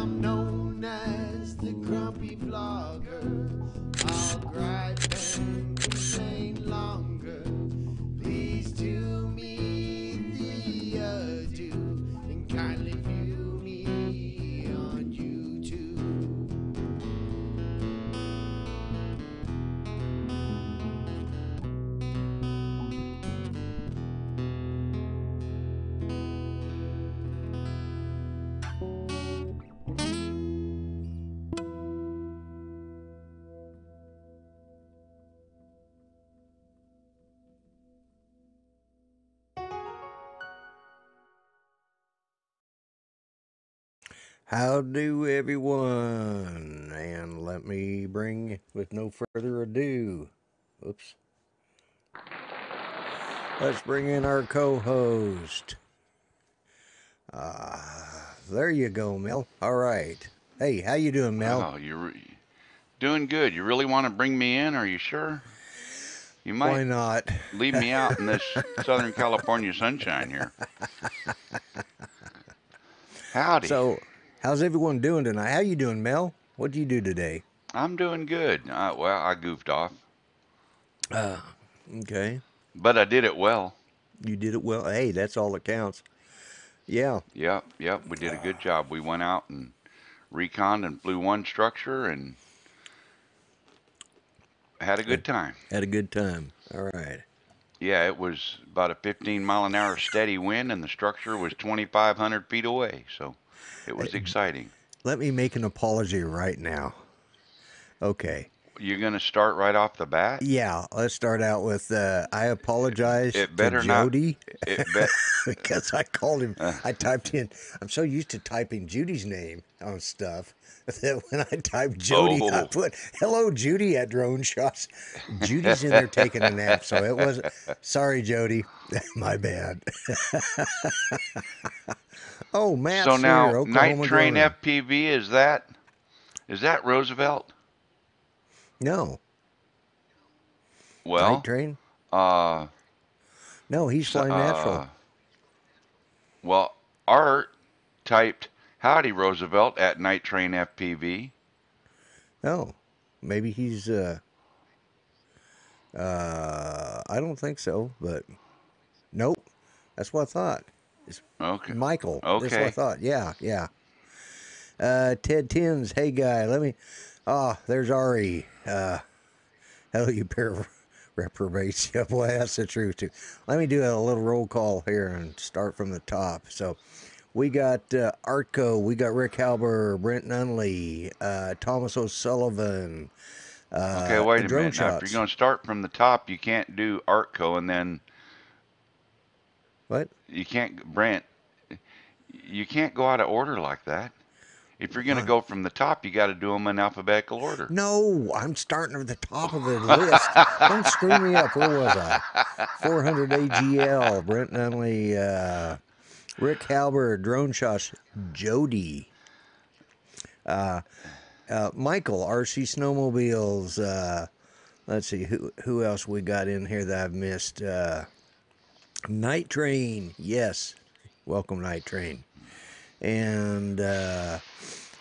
I'm known as the grumpy vlogger. I'll gripe and complain longer. Please do me the ado and kindly view me on YouTube. How do everyone? And let me bring, with no further ado, oops. Let's bring in our co-host. There you go, Mel. All right. Hey, how you doing, Mel? Oh, you're doing good. You really want to bring me in? Are you sure? You Why might not? leave me out in this Southern California sunshine here. Howdy. So, how's everyone doing tonight? How you doing, Mel? What do you do today? I'm doing good. Well, I goofed off, Okay. but I did it well. You did it well. Hey, that's all that counts. Yeah. Yep. We did a good job. We went out and reconned and flew one structure and had a good time. Had a good time. All right. Yeah, it was about a 15-mile-an-hour steady wind, and the structure was 2,500 feet away, so it was exciting. Let me make an apology right now. Okay. You're going to start right off the bat? Yeah, let's start out with I apologize It to better not. Jody It bet. because I called him. Uh, I typed in. I'm so used to typing Judy's name on stuff that when I typed Jody, I oh. put "Hello, Judy" at Drone Shots. Judy's in there taking a nap, so it was. Sorry, Jody, my bad. Oh, So Matt's now, here, Night Oklahoma Train Droner. FPV, is that Roosevelt? No, Night Well, Train. uh, No, he's so, flying natural. well, Art typed "Howdy Roosevelt" at Night Train FPV. Oh, maybe he's. I don't think so, but nope. That's what I thought. It's Okay, Michael. That's what I okay. thought. Yeah. Ted Tins. Hey, guy. Let me. There's Ari. Hello, you pair of reprobates. Yeah, boy, that's the truth, too. Let me do a little roll call here and start from the top. So, we got Artco. We got Rick Halber, Brent Nunley, Thomas O'Sullivan, Okay, wait a Drone minute. Now, if you're Shots. going to start from the top, you can't do Artco and then What? you can't, Brent, you can't go out of order like that. If you're going to Why? go from the top, you got to do them in alphabetical order. No, I'm starting at the top of the list. Don't screw me up. Where was I? 400 AGL, Brent Nunley, Rick Halber, Drone Shots, Jody, Michael, RC Snowmobiles. Let's see, who else we got in here that I've missed? Night Train, yes. Welcome, Night Train. And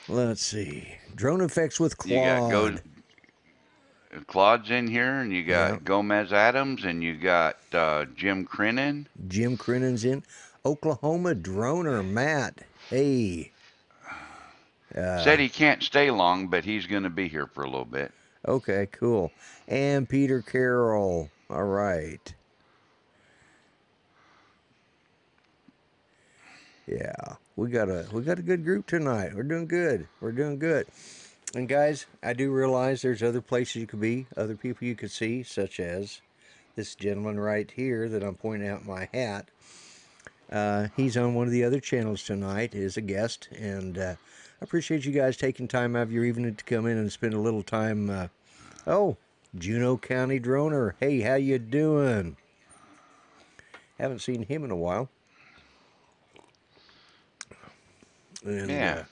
let's see, Drone Effects with You got Claude. Claude's in here, and you Yeah. got Gomez Adams, and you got Jim Crinan. Jim Crinan's in. Oklahoma Droner, Matt. Hey. Said he can't stay long, but he's going to be here for a little bit. Okay, cool. And Peter Carroll. All right. Yeah, we got a good group tonight. We're doing good. And guys, I do realize there's other places you could be, other people you could see, such as this gentleman right here that I'm pointing out my hat. He's on one of the other channels tonight as a guest, and I appreciate you guys taking time out of your evening to come in and spend a little time. Juneau County Droner. Hey, how you doing? Haven't seen him in a while. And Yeah,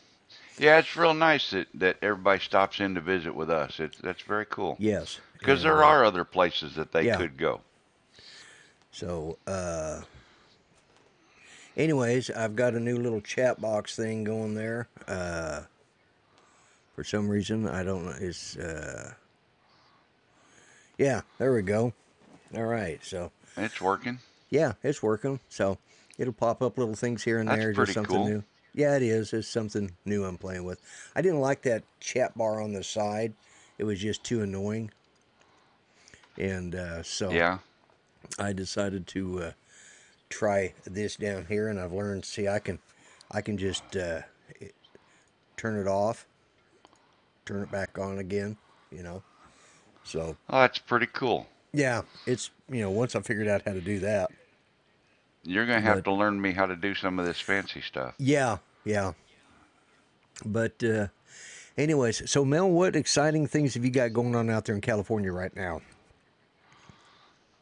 yeah, it's real nice that everybody stops in to visit with us. That's very cool. yes, Because and there are other places that they yeah. could go. So, anyways, I've got a new little chat box thing going there. For some reason, I don't know. It's yeah, there we go. All right, so It's working. yeah, it's working. So it'll pop up little things here and That's there, just pretty something cool. new. Yeah, it is. It's something new I'm playing with. I didn't like that chat bar on the side. It was just too annoying, and so Yeah. I decided to try this down here, and I've learned. See, I can just turn it off, turn it back on again. You know, so Oh, that's pretty cool. yeah, it's once I figured out how to do that. You're gonna have But to learn me how to do some of this fancy stuff. yeah, yeah. But anyways, so Mel, what exciting things have you got going on out there in California right now?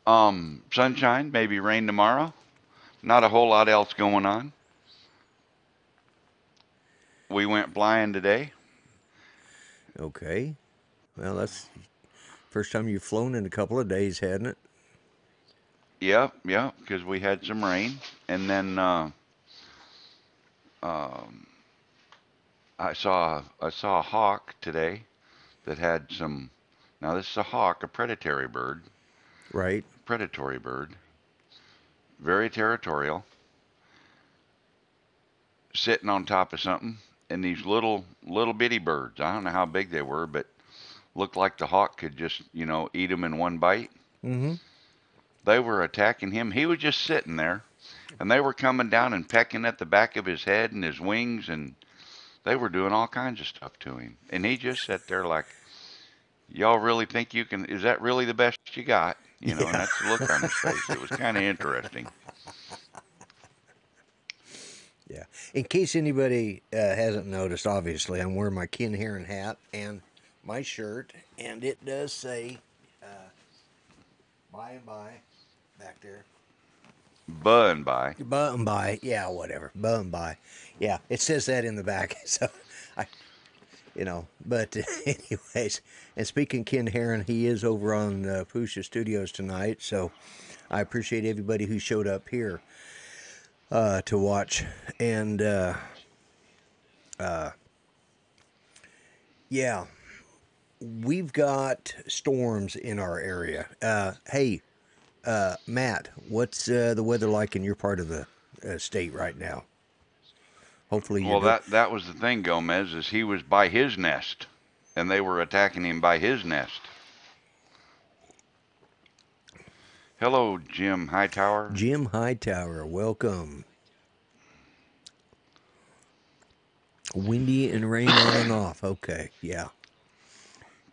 Sunshine, maybe rain tomorrow. Not a whole lot else going on. We went flying today. Okay, well that's first time you've flown in a couple of days, hadn't it? Yep, yep, because we had some rain, and then um, I saw a hawk today that had some. Now this is a hawk, a Right. predatory bird, very territorial, sitting on top of something. And these little bitty birds. I don't know how big they were, but looked like the hawk could just eat them in one bite. Mm-hmm. They were attacking him. He was just sitting there, and they were coming down and pecking at the back of his head and his wings, and they were doing all kinds of stuff to him. And he just sat there like, y'all really think you can? Is that really the best you got? And Yeah. that's the look on his face. It was kind of interesting. Yeah. In case anybody hasn't noticed, obviously I'm wearing my Ken Heron hat and my shirt, and it does say "by and by" back there. Bun by. By and by, yeah, whatever. By and by, yeah. It says that in the back, so I, But anyways, and speaking of Ken Heron, he is over on Pusha Studios tonight, so I appreciate everybody who showed up here to watch. And yeah, we've got storms in our area. Hey, Matt, what's the weather like in your part of the state right now? Hopefully you're Well, doing. that was the thing, Gomez, is he was by his nest, and they were attacking him by his nest. Hello, Jim Hightower. Jim Hightower, welcome. Windy and rain on and off. Okay, yeah.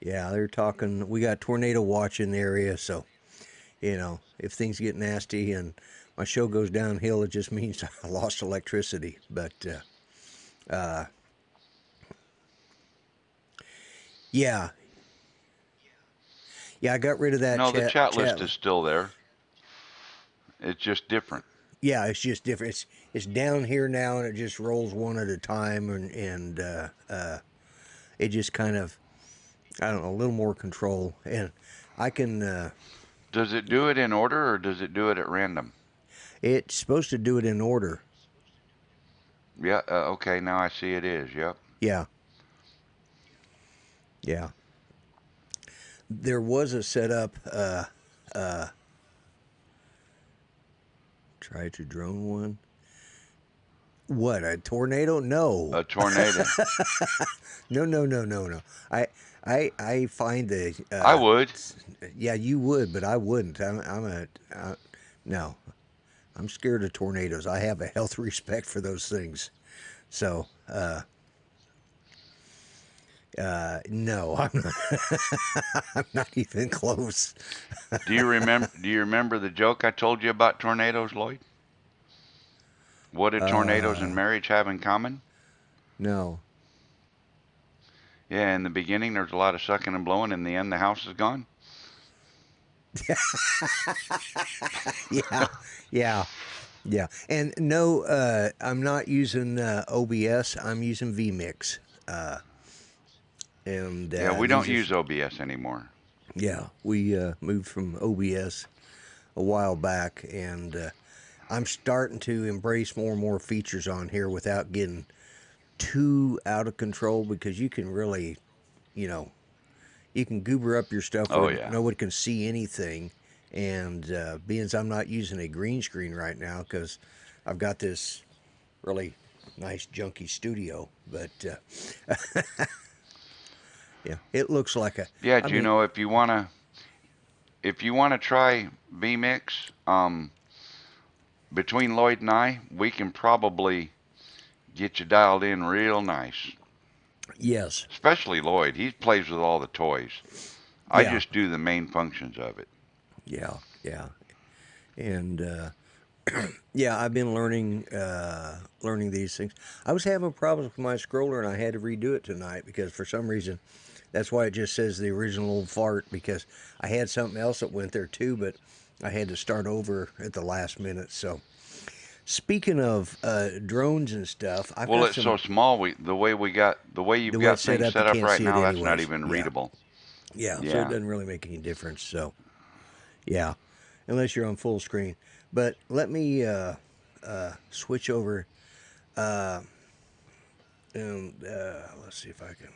Yeah, they're talking. We got tornado watch in the area, so, if things get nasty and my show goes downhill, it just means I lost electricity. But, yeah. Yeah, I got rid of that No, the chat chat. list is still there. It's just different. Yeah, it's just different. It's down here now, and it just rolls one at a time, and it just kind of, I don't know, a little more control. And I can. Does it do it in order or does it do it at random? It's supposed to do it in order. Yeah, okay, now I see it is. Yep. Yeah, yeah. There was a setup. Try to drone one. What, a tornado? No. A tornado. No. I find the. I would. Yeah, you would, but I wouldn't. No. I'm scared of tornadoes. I have a healthy respect for those things. So, no, I'm not, I'm not even close. Do you remember the joke I told you about tornadoes, Lloyd? What do tornadoes and marriage have in common? No. Yeah, in the beginning there's a lot of sucking and blowing. In the end, the house is gone. Yeah, yeah. And no, I'm not using OBS. I'm using vMix. And Yeah, we don't these use are, OBS anymore. yeah, we moved from OBS a while back, and I'm starting to embrace more and more features on here without getting too out of control because you can really, you know, you can goober up your stuff Oh where yeah. no one can see anything. And being as I'm not using a green screen right now because I've got this really nice junky studio, but yeah, it looks like a. Yeah, I do you mean, know if you wanna try vmix, between Lloyd and I, we can probably get you dialed in real nice. yes, Especially Lloyd. He plays with all the toys. I yeah, just do the main functions of it. yeah, yeah, and yeah, I've been learning these things. I was having problems with my scroller, and I had to redo it tonight because for some reason, that's why it just says the original old fart because I had something else that went there too, but I had to start over at the last minute. So, speaking of drones and stuff, I've Well, got it's so some small. The way you've the way got it's set things up. You set up can't right see it now. That's not anyways. even Yeah, readable. yeah. So it Yeah. doesn't really make any difference. So, yeah, unless you're on full screen. But let me switch over and let's see if I can.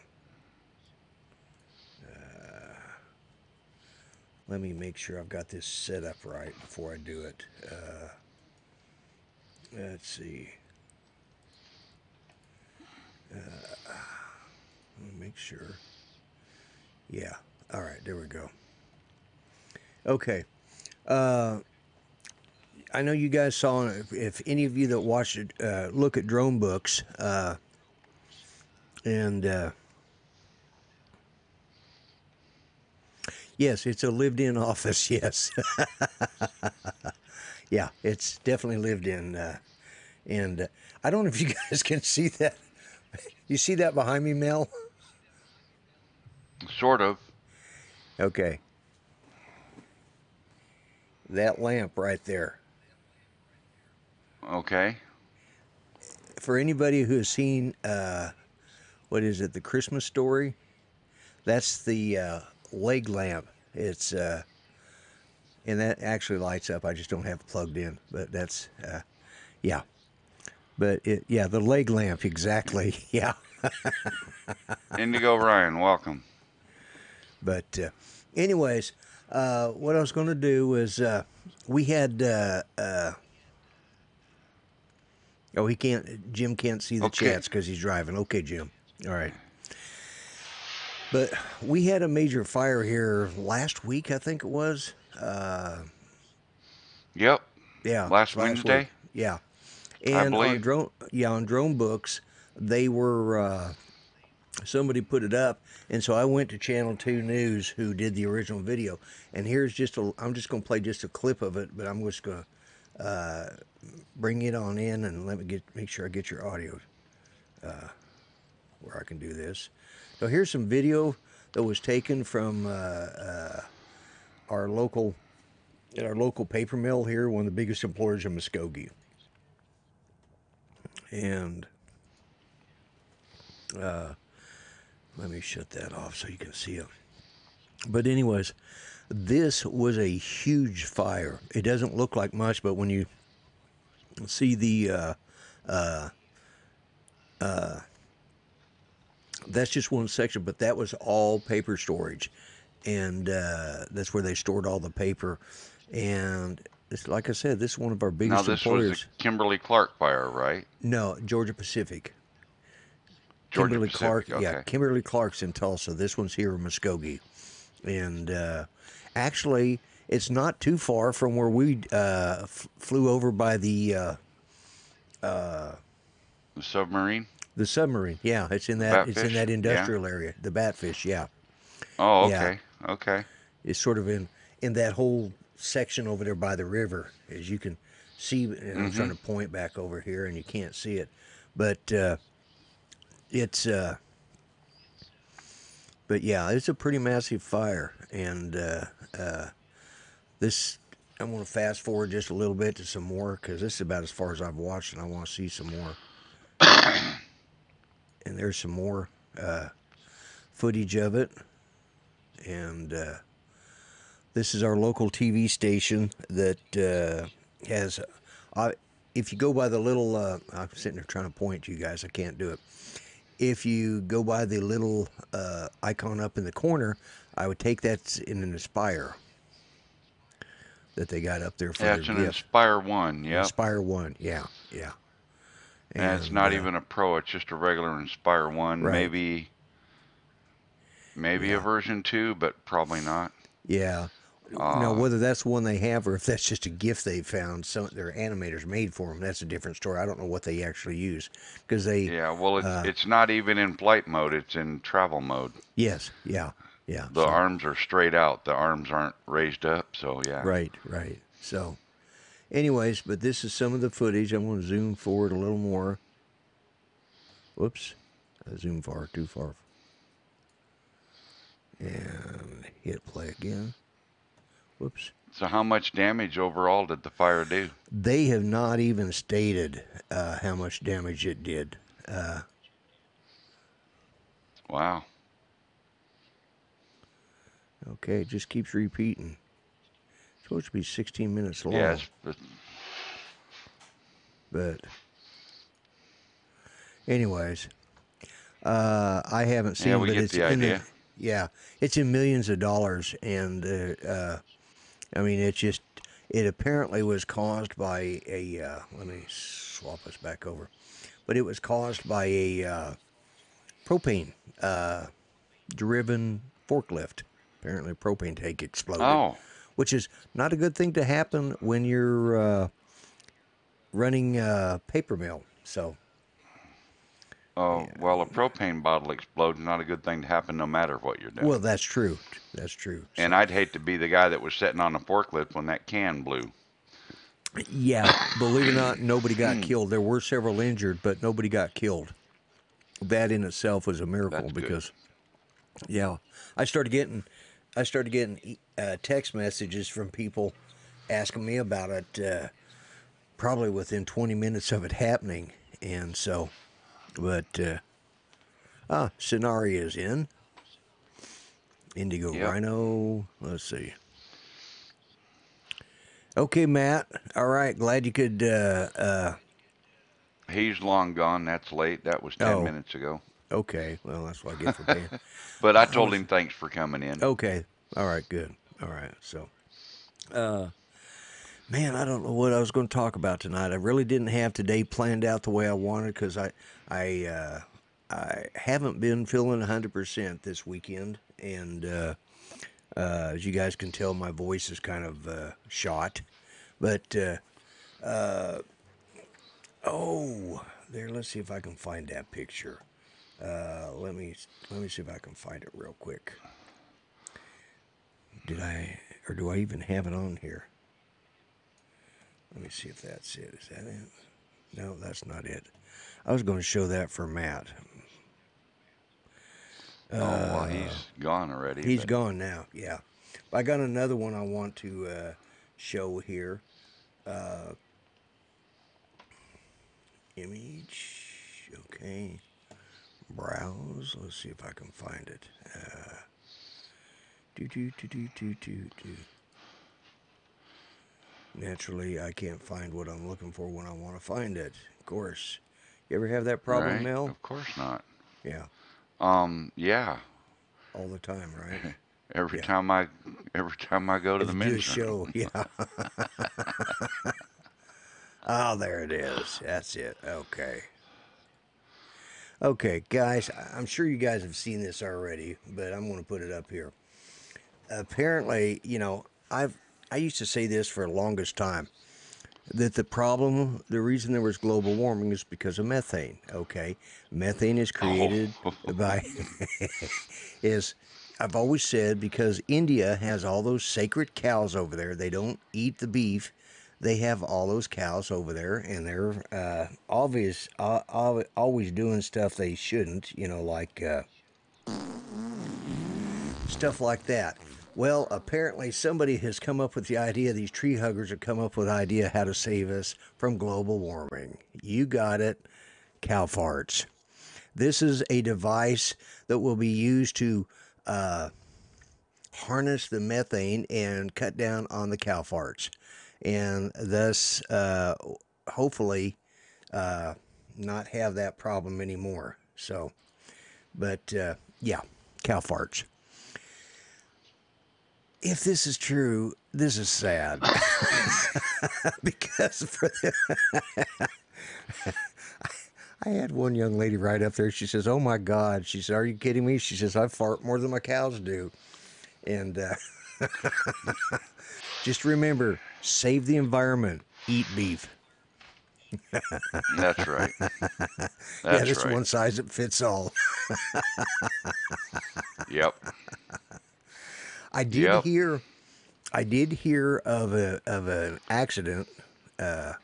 Let me make sure I've got this set up right before I do it. Let's see. Let me make sure. Yeah. All right. There we go. Okay. I know you guys saw. If any of you that watched it, look at Dronebooks, and yes, it's a lived-in office. Yes. Yeah, it's definitely lived in. And I don't know if you guys can see that. You see that behind me, Mel? Sort of. Okay. That lamp right there. Okay. For anybody who has seen, what is it, The Christmas Story? That's the leg lamp. It's, and that actually lights up. I just don't have it plugged in. But that's, yeah. But yeah, the leg lamp, exactly. Yeah. Indigo Ryan, welcome. But, anyways, what I was going to do was we had. Oh, he can't. Jim can't see the Okay. chats because he's driving. Okay, Jim. All right. But we had a major fire here last week, I think it was. Yep. Yeah, Last last week. Wednesday, Yeah, I and believe. on drone books, they were somebody put it up, and so I went to Channel 2 News, who did the original video, and here's just a. I'm just gonna play just a clip of it, but I'm just gonna bring it on in and let me make sure I get your audio where I can do this. So here's some video that was taken from our local at our local paper mill here, one of the biggest employers in Muskogee. And let me shut that off so you can see it. But anyways, this was a huge fire. It doesn't look like much, but when you see the that's just one section, but that was all paper storage, and that's where they stored all the paper. And it's like I said, this is one of our Now biggest this was the employers. Kimberly Clark fire, right? No, Georgia Pacific. Georgia Pacific. Yeah, Okay. Kimberly Clark's in Tulsa. This one's here in Muskogee, and actually, it's not too far from where we flew over by The submarine, the submarine. Yeah, it's in the that Batfish. Yeah. industrial area, the Batfish. Yeah, Oh, yeah, okay. Okay. it's sort of in that whole section over there by the river, as you can see. And I'm trying Mm-hmm. to point back over here, and you can't see it, but it's. But yeah, it's a pretty massive fire, and this I'm going to fast forward just a little bit to some more because this is about as far as I've watched, and I want to see some more. And there's some more footage of it, and this is our local TV station that has. if you go by the little, I'm sitting there trying to point to you guys. I can't do it. If you go by the little icon up in the corner, I would take that in an Aspire that they got up there for Yeah, their it's an gift. Inspire 1, yep. Inspire 1, yeah, yeah. And it's And not even a Pro, it's just a regular Inspire 1. right, Maybe a yeah, version 2, but probably not. yeah. Now, Uh, whether that's the one they have or if that's just a gift they found, some their animators made for them, that's a different story. I don't know what they actually use because they, yeah, well, uh, it's not even in flight mode, it's in travel mode. yes, yeah, yeah. The So, arms are straight out, the arms aren't raised up, so yeah. right, right. So, anyways, but this is some of the footage. I'm going to zoom forward a little more. Whoops, I zoomed far, too far. And hit play again. Whoops. So how much damage overall did the fire do? They have not even stated how much damage it did. Wow. Okay, it just keeps repeating. It's supposed to be 16 minutes long. Yes, But anyways, I haven't seen, yeah, we but get it's the in idea. yeah, it's in millions of dollars, and I mean, it apparently was caused by a. Let me swap us back over, but it was caused by a propane driven forklift. Apparently, a propane tank exploded, Oh, which is not a good thing to happen when you're running paper mill. So, oh, yeah. well, a propane bottle explodes, not a good thing to happen no matter what you're Well, doing. that's true. That's true. And So, I'd hate to be the guy that was sitting on the forklift when that can blew. yeah, believe it or not, nobody got Hmm, killed. There were several injured, but nobody got killed. That in itself was a miracle that's good. because, yeah, I started getting, text messages from people asking me about it. Probably within 20 minutes of it happening, and so, but Scenario's in Indigo Yep, Rhino. Let's see. Okay, Matt. All right. Glad you could. he's long gone. That's late. That was 10 Oh, minutes ago. okay. Well, that's what I get for paying. But I I told was him thanks for coming in. okay. All right. Good. All right. So, man, I don't know what I was going to talk about tonight. I really didn't have today planned out the way I wanted because I haven't been feeling 100% this weekend, and as you guys can tell, my voice is kind of shot. But oh, there. Let's see if I can find that picture. Let me see if I can find it real quick. Did I or do I even have it on here? Let me see if that's it. Is that it? No, that's not it. I was going to show that for Matt. Oh, well, he's gone already, He's but gone now. Yeah, I got another one I want to show here. Image. Okay. Browse. Let's see if I can find it. Do do do do do do do. Naturally, I can't find what I'm looking for when I want to find it. Of course. You ever have that problem, right? Mel? Of course not. Yeah, Yeah. all the time, right? Every Yeah. time I every time I go to If the you do a men's room. show, yeah. Oh, there it is. That's it. Okay. Okay, guys, I'm sure you guys have seen this already, but I'm going to put it up here. Apparently, I used to say this for the longest time that the reason there was global warming is because of methane. Okay, methane is Oh, created by is I've always said because India has all those sacred cows over there. They don't eat the beef. They have all those cows over there, and they're always doing stuff they shouldn't. Like stuff like that. Well, apparently somebody has come up with the idea, these tree huggers have come up with the idea how to save us from global warming. You got it, cow farts. This is a device that will be used to harness the methane and cut down on the cow farts. And thus, hopefully not have that problem anymore. So, but yeah, cow farts. If this is true, this is sad. Because for the, I had one young lady right up there. She says, "Oh my God!" She said, "Are you kidding me?" She says, "I fart more than my cows do." And just remember, save the environment. Eat beef. That's right. Yeah, That's this right. one size that fits all. Yep. I did Yep. hear. I did hear of an accident. By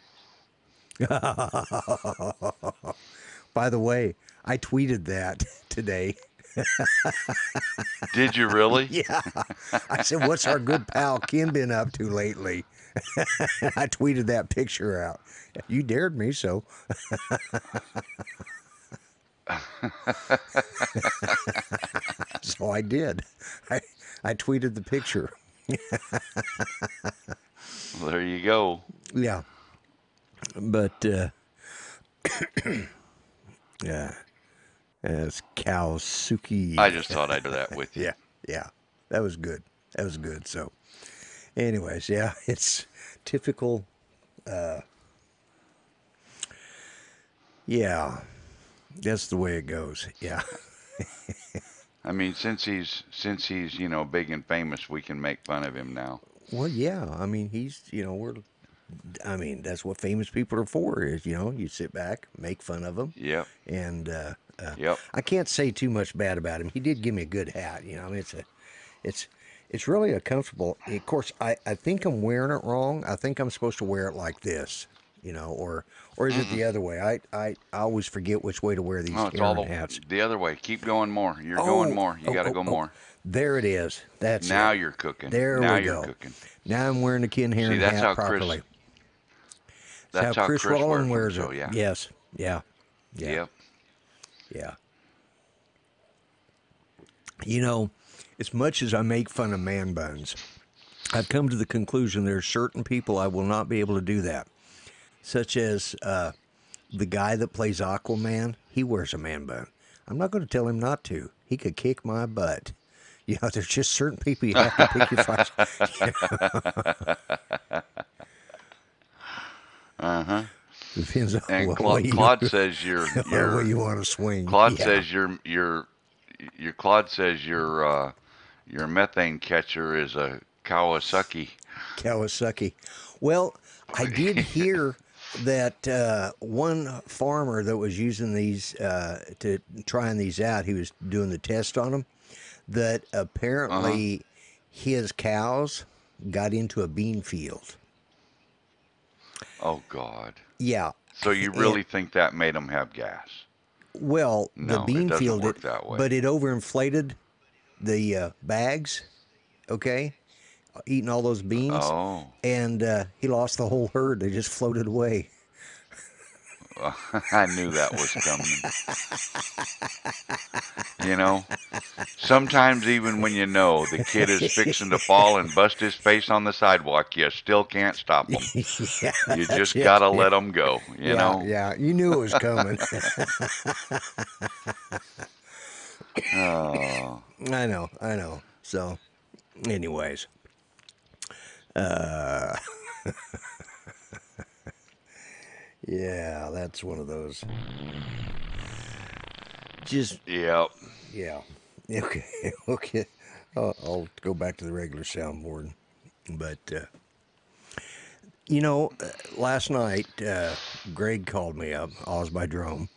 the way, I tweeted that today. Did you really? Yeah, I said, "What's our good pal Ken been up to lately?" I tweeted that picture out. You dared me, so so I did. I I tweeted the picture. Well, there you go. Yeah, but yeah, it's Kawasuki. I just thought I'd share that with you. Yeah, yeah, that was good. That was good. So, anyways, yeah, it's typical. Yeah, that's the way it goes. Yeah. I mean, since he's big and famous, we can make fun of him now. Well, yeah. I mean, I mean, that's what famous people are for. Is you sit back, make fun of them, Yep. and Yep. I can't say too much bad about him. He did give me a good hat. I mean, it's it's really a comfortable. Of course, I think I'm wearing it wrong. I think I'm supposed to wear it like this, or is it Mm-mm. the other way? I always forget which way to wear these No, it's all Aaron hats. the other way. Keep going more. You're going Oh, more. You oh, got to oh, go oh. more. There it is. That's Now it. you're cooking. There Now we you're go. cooking. Now I'm wearing the Ken See, Heron that's hat how Chris. properly. It's how That's how Chris Chris Rowland wears them. wears So it. yeah. Yes. Yeah. Yeah. Yep. Yeah. As much as I make fun of man buns, I've come to the conclusion there are certain people I will not be able to do that, such as the guy that plays Aquaman. He wears a man bun. I'm not going to tell him not to. He could kick my butt. There's just certain people you have to pick your fights. Uh-huh. Depends on And what way Claude says what way you want to swing. Claude Yeah. says your Claude says your methane catcher is a Kawasaki. Kawasaki. Well, I did hear that one farmer that was using these to trying these out, he was doing the test on them, that Uh-huh. apparently his cows got into a bean field. Oh God. Yeah. So you And really think that made them have gas? well, the No, it bean doesn't field, work that way. but it overinflated the bags. Okay, eating all those beans, Oh. and he lost the whole herd. They just floated away. I knew that was coming. You know, sometimes even when you know the kid is fixing to fall and bust his face on the sidewalk, you still can't stop him. Yeah, You that's just it. gotta Yeah, let him go, you yeah, know? yeah. You knew it was coming. Oh, I know, I know. So, anyways, uh, yeah, that's one of those. Just yep. yeah. Okay, okay. I'll go back to the regular soundboard, but last night Greg called me up, Oz by Drone,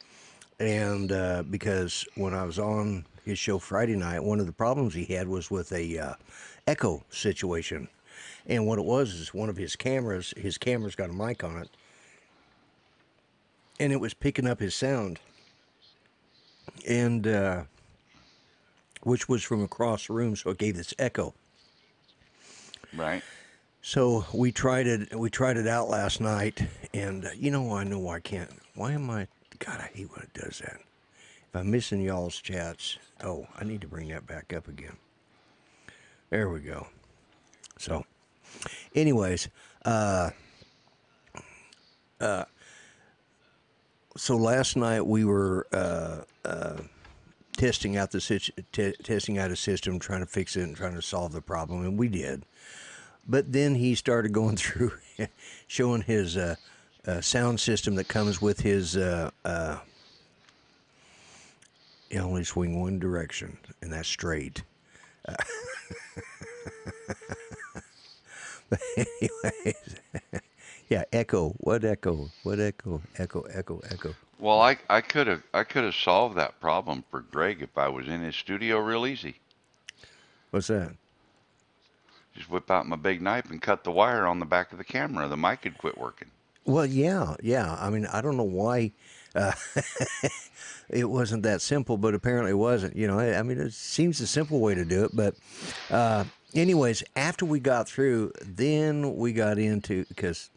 and because when I was on his show Friday night, one of the problems he had was with a echo situation, and what it was is one of his cameras got a mic on it, and it was picking up his sound, and which was from across the room, so it gave this echo. Right. So we tried it. We tried it out last night, and I know I can't. Why am I? God, I hate when it does that. If I'm missing y'all's chats, oh, I need to bring that back up again. There we go. So, anyways, So last night we were testing out testing out a system, trying to fix it and trying to solve the problem, and we did. But then he started going through, showing his sound system that comes with his. You only swing one direction, and that's straight. But anyways, yeah, echo. What echo? What echo? Echo, echo, echo. Well, I could have solved that problem for Greg if I was in his studio real easy. What's that? Just whip out my big knife and cut the wire on the back of the camera. The mic had quit working. Well, yeah, yeah. I mean, I don't know why uh, it wasn't that simple, but apparently it wasn't. You know, I mean, it seems a simple way to do it, but anyways, after we got through, then we got into because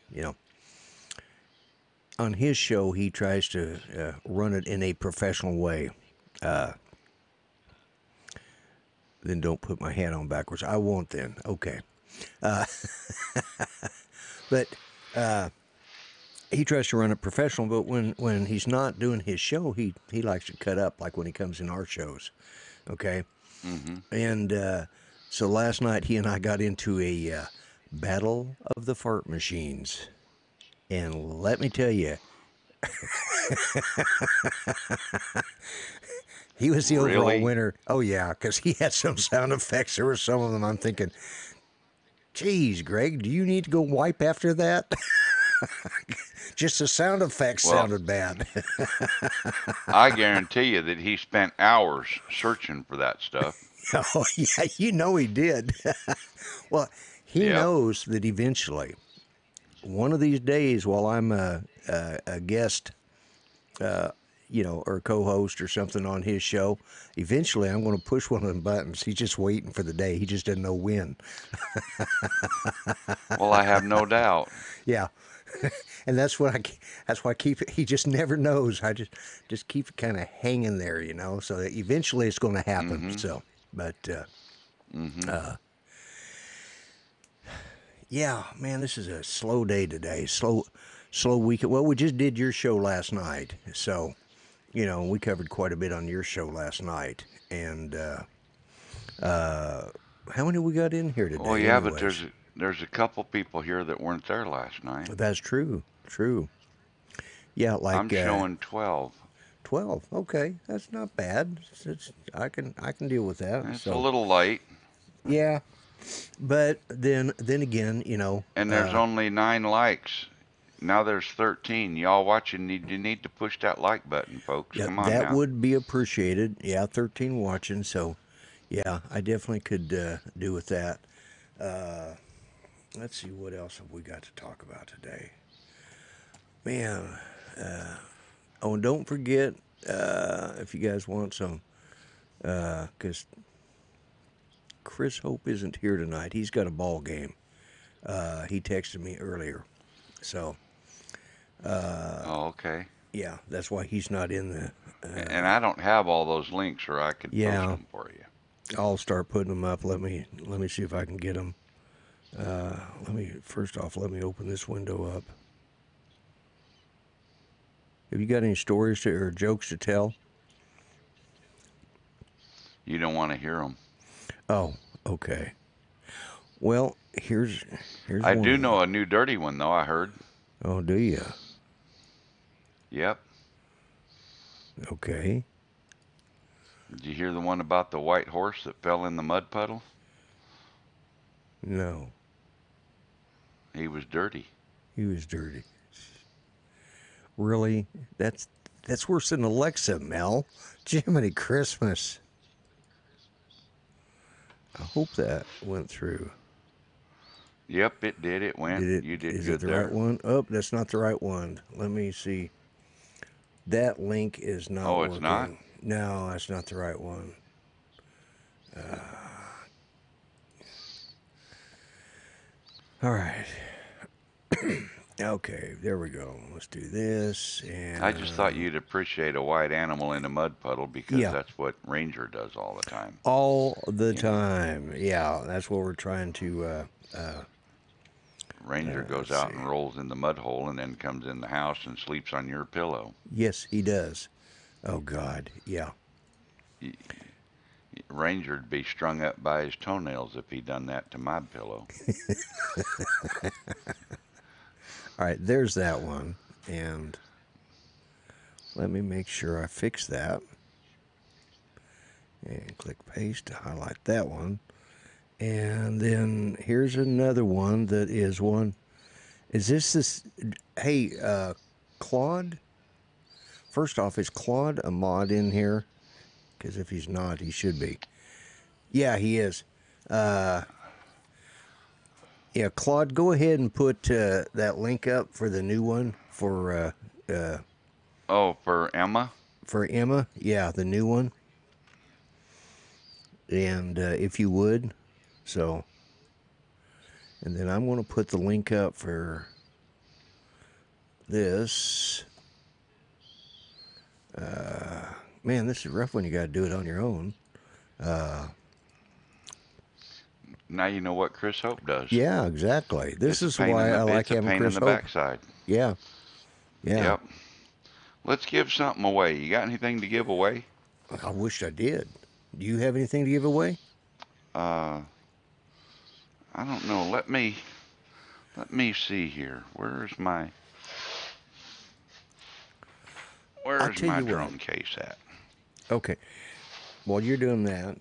on his show he tries to run it in a professional way. Then don't put my hat on backwards. I won't then. Okay. But he tries to run it professional, but when he's not doing his show, he likes to cut up like when he comes in our shows. Okay. Hmm. And so last night he and I got into a battle of the fart machines. And let me tell you, he was the overall Really? winner. Oh, yeah, because he had some sound effects. There were some of them I'm thinking, geez, Greg, do you need to go wipe after that? Just the sound effects Well, sounded bad. I guarantee you that he spent hours searching for that stuff. Oh, yeah, he did. Well, he Yep. knows that eventually, one of these days, while I'm a guest, or co-host or something on his show, eventually I'm going to push one of them buttons. He's just waiting for the day. He just doesn't know when. Well, I have no doubt. Yeah. And that's why I keep it. He just never knows. I just keep it kind of hanging there, so that eventually it's going to happen. Hmm. So, but Hmm. yeah, man, this is a slow day today. Slow weekend. Well, we just did your show last night, so we covered quite a bit on your show last night. And how many we got in here Well, today, yeah, but anyways? there's a couple people here that weren't there last night. That's true. True. Yeah, I'm like showing 12. 12. Okay, that's not bad. I can deal with that. It's a So little late, yeah, but then again, and there's only 9 likes. Now there's 13. Y'all watching, you need to push that like button, folks. yeah, Come on that now. would be appreciated. Yeah, 13 watching. So yeah, I definitely could do with that. Uh, let's see, what else have we got to talk about today, man. Oh, and don't forget if you guys want some, because Chris Hope isn't here tonight. He's got a ball game. He texted me earlier. So, Oh, okay. yeah, that's why he's not in the. And I don't have all those links, or I could post Yeah, them for you. I'll start putting them up. Let me see if I can get them. First off, let me open this window up. Have you got any stories or jokes to tell? You don't want to hear them. Oh, okay. Well, here's I one do of them. know a new dirty one, though, I heard. Oh, do you? Yep. Okay. Did you hear the one about the white horse that fell in the mud puddle? No, He was dirty. he was dirty. Really? That's worse than Alexa, Mel. Jiminy Christmas. I hope that went through. Yep, it did. It went. Did it? You did Is it good the there. right one? Oh, that's not the right one. Let me see. That link is not Oh, working. it's not? No, that's not the right one. All right. Okay, there we go. Let's do this. I just thought And you'd appreciate a white animal in a mud puddle because yeah, that's what Ranger does all the time. all the You know. time. Yeah, that's what we're trying to. Ranger goes Let's out see. and rolls in the mud hole and then comes in the house and sleeps on your pillow. Yes, he does. Oh God, yeah. Ranger'd be strung up by his toenails if he done that to my pillow. All right, there's that one. And let me make sure I fix that. And click paste to highlight that one. And then here's another one that is one. Is this? Hey, Claude? First off, is Claude a mod in here? Because if he's not, he should be. Yeah, he is. Yeah, Claude, go ahead and put that link up for the new one Oh, for Emma? for Emma. Yeah, the new one. And if you would, so. And then I'm going to put the link up for this. Man, this is rough when you got to do it on your own. Now you know what Chris Hope does. Yeah, exactly. This is why I like having It's a pain in Chris the Hope. backside. Yeah, yeah. Yep. Let's give something away. You got anything to give away? I wish I did. Do you have anything to give away? I don't know. Let me see here. Where's my tell you drone what. case at? Okay. While you're doing that,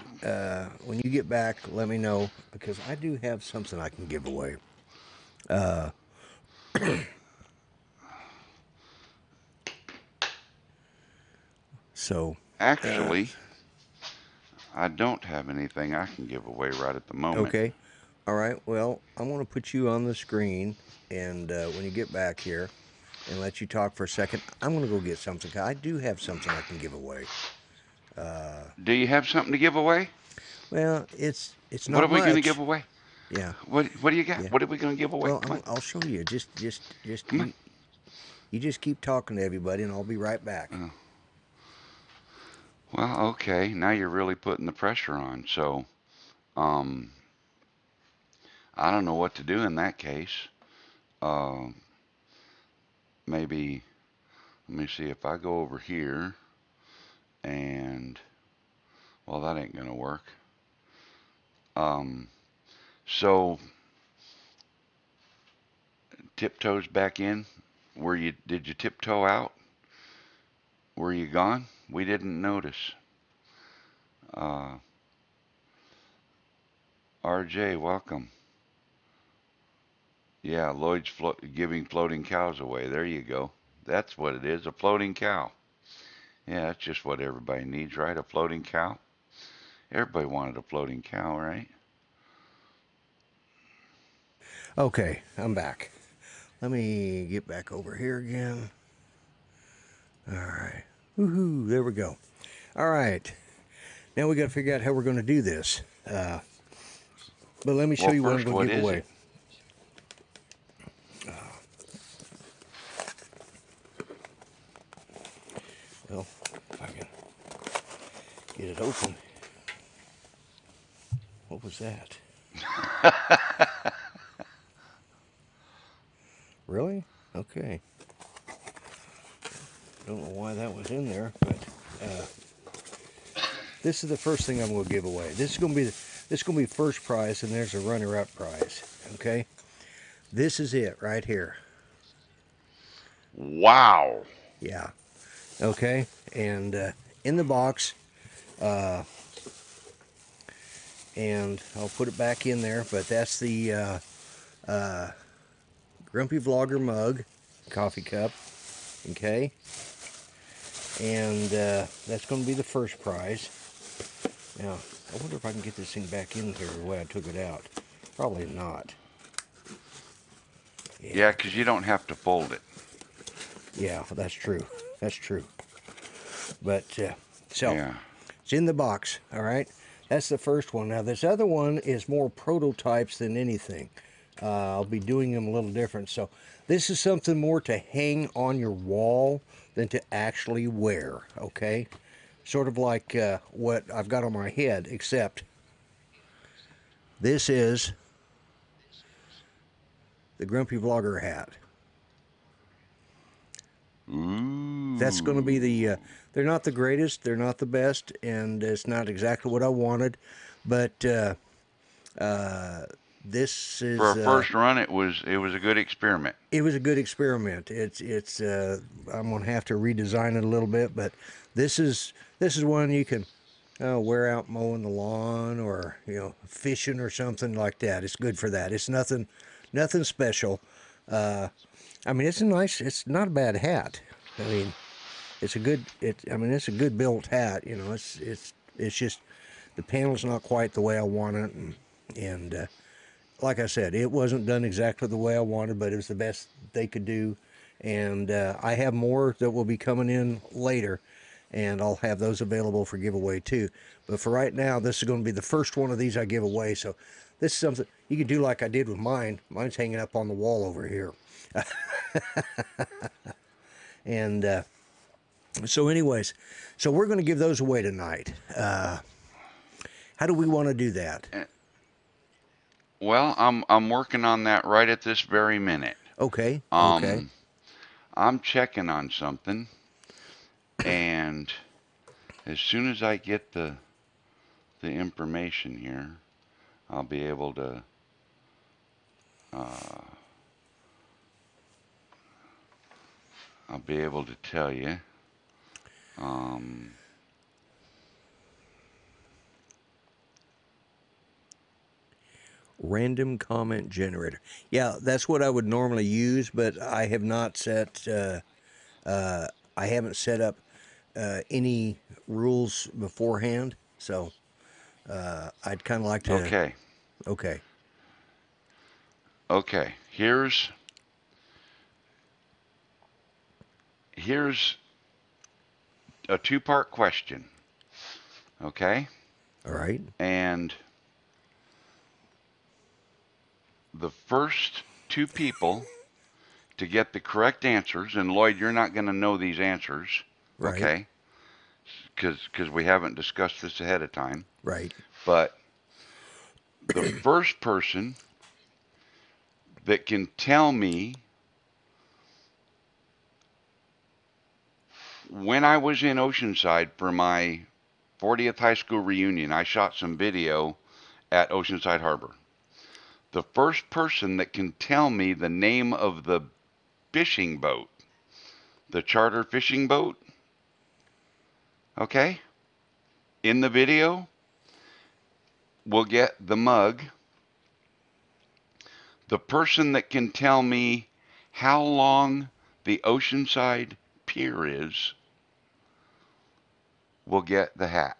when you get back, let me know because I do have something I can give away. So. Actually, I don't have anything I can give away right at the moment. Okay. All right. Well, I'm going to put you on the screen, and when you get back here, and let you talk for a second, I'm going to go get something. I do have something I can give away. Do you have something to give away? Well, it's What not are we going to much. give away? Yeah. What do you got? Yeah. What are we going to give away? Well, Come on. I'll show you. Just Come on. you just keep talking to everybody, and I'll be right back. Well, okay. Now you're really putting the pressure on. So, I don't know what to do in that case. Maybe let me see if I go over here and well, that ain't gonna work. So tiptoes back in. Did you tiptoe out? Were you gone? We didn't notice. RJ, welcome. Yeah, Lloyd's giving floating cows away. There you go. That's what it is, a floating cow. Yeah, that's just what everybody needs, right? A floating cow. Everybody wanted a floating cow, right? Okay, I'm back. Let me get back over here again. All right. Woohoo! There we go. All right. Now we got to figure out how we're going to do this. But let me show Well, you what I'm first, going what to give is away. it? Well, if I can get it open. What was that? Really? Okay. Don't know why that was in there, but this is the first thing I'm going to give away. This is going to be first prize, and there's a runner-up prize. Okay. This is it right here. Wow. Yeah. Okay. And in the box, and I'll put it back in there. But that's the Grumpy Vlogger mug, coffee cup. Okay. And that's going to be the first prize. Now, I wonder if I can get this thing back in here the way I took it out. Probably not. Yeah, 'cause you don't have to fold it. Yeah, that's true. That's true. But, so, Yeah. it's in the box, all right? That's the first one. Now, this other one is more prototypes than anything. I'll be doing them a little different. So, this is something more to hang on your wall than to actually wear, okay? Sort of like what I've got on my head, except this is the Grumpy Vlogger hat. That's going to be Ooh. the. They're not the greatest. They're not the best, and it's not exactly what I wanted, but this For is. a first run, it was a good experiment. It was a good experiment. It's. I'm going to have to redesign it a little bit, but this is one you can wear out mowing the lawn or fishing or something like that. It's good for that. It's nothing special. I mean, it's a nice. It's not a bad hat. I mean, it's a good. It's a good built hat. It's just the panel's not quite the way I want it, and like I said, it wasn't done exactly the way I wanted, but it was the best they could do. And I have more that will be coming in later, and I'll have those available for giveaway too. But for right now, this is going to be the first one of these I give away. So this is something you can do like I did with mine. Mine's hanging up on the wall over here. And so anyways, so we're going to give those away tonight. How do we want to do that? Well, I'm working on that right at this very minute. Okay. Um, I'm checking on something, and as soon as I get the information here, I'll be able to uh, tell you. Um, Random comment generator. Yeah, that's what I would normally use, but I have not set. I haven't set up any rules beforehand, so I'd kind of like to. okay, Okay. okay. Here's a two-part question. Okay, All right. and the first two people to get the correct answers, and Lloyd, you're not going to know these answers, Right. okay? Because we haven't discussed this ahead of time. Right. But the first person that can tell me when I was in Oceanside for my 40th high school reunion, I shot some video at Oceanside Harbor. The first person that can tell me the name of the fishing boat, the charter fishing boat, okay, in the video, will get the mug. The person that can tell me how long the Oceanside Pier is will get the hat.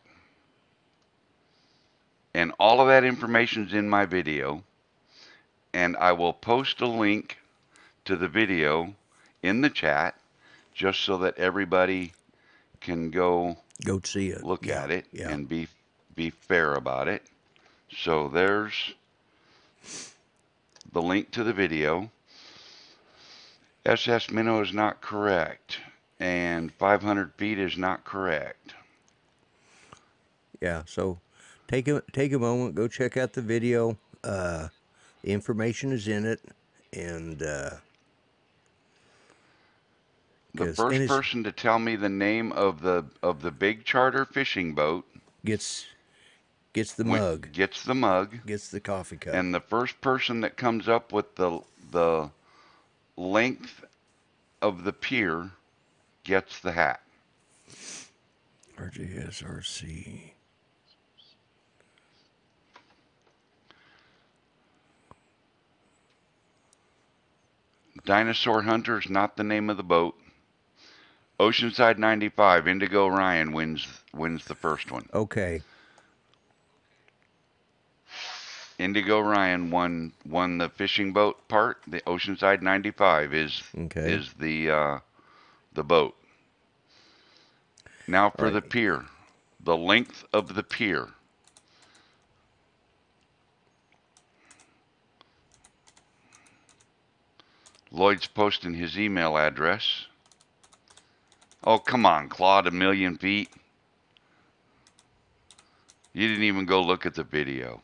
And all of that information is in my video. And I will post a link to the video in the chat just so that everybody can go Go see it. look Yeah. at it Yeah. and be fair about it. So there's the link to the video. SS Minnow is not correct, and 500 feet is not correct. Yeah. So take a moment. Go check out the video. The information is in it, and The because and first it person to tell me the name of the big charter fishing boat gets the mug, gets the mug, gets the coffee cup. and the first person that comes up with the length of the pier gets the hat. RJSRC. Dinosaur Hunter is not the name of the boat. Oceanside 95, Indigo Ryan wins the first one. Okay. Indigo Ryan won the fishing boat part. The Oceanside 95 is the boat. Now for the pier, the length of the pier. Lloyd's posting his email address. Oh, come on, Claude, 1,000,000 feet. You didn't even go look at the video.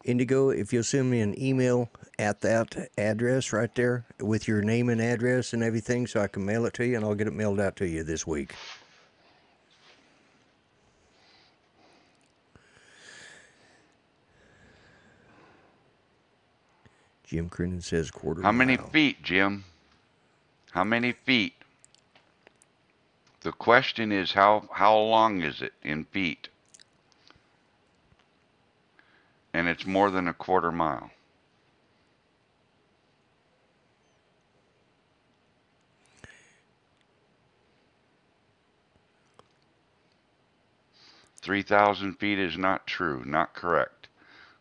Indigo, if you'll send me an email at that address right there with your name and address and everything so I can mail it to you, and I'll get it mailed out to you this week. Jim Crinan says quarter How mile. many feet, Jim? How many feet? The question is how long is it in feet? And it's more than a quarter mile. $3,000 is not true, not correct.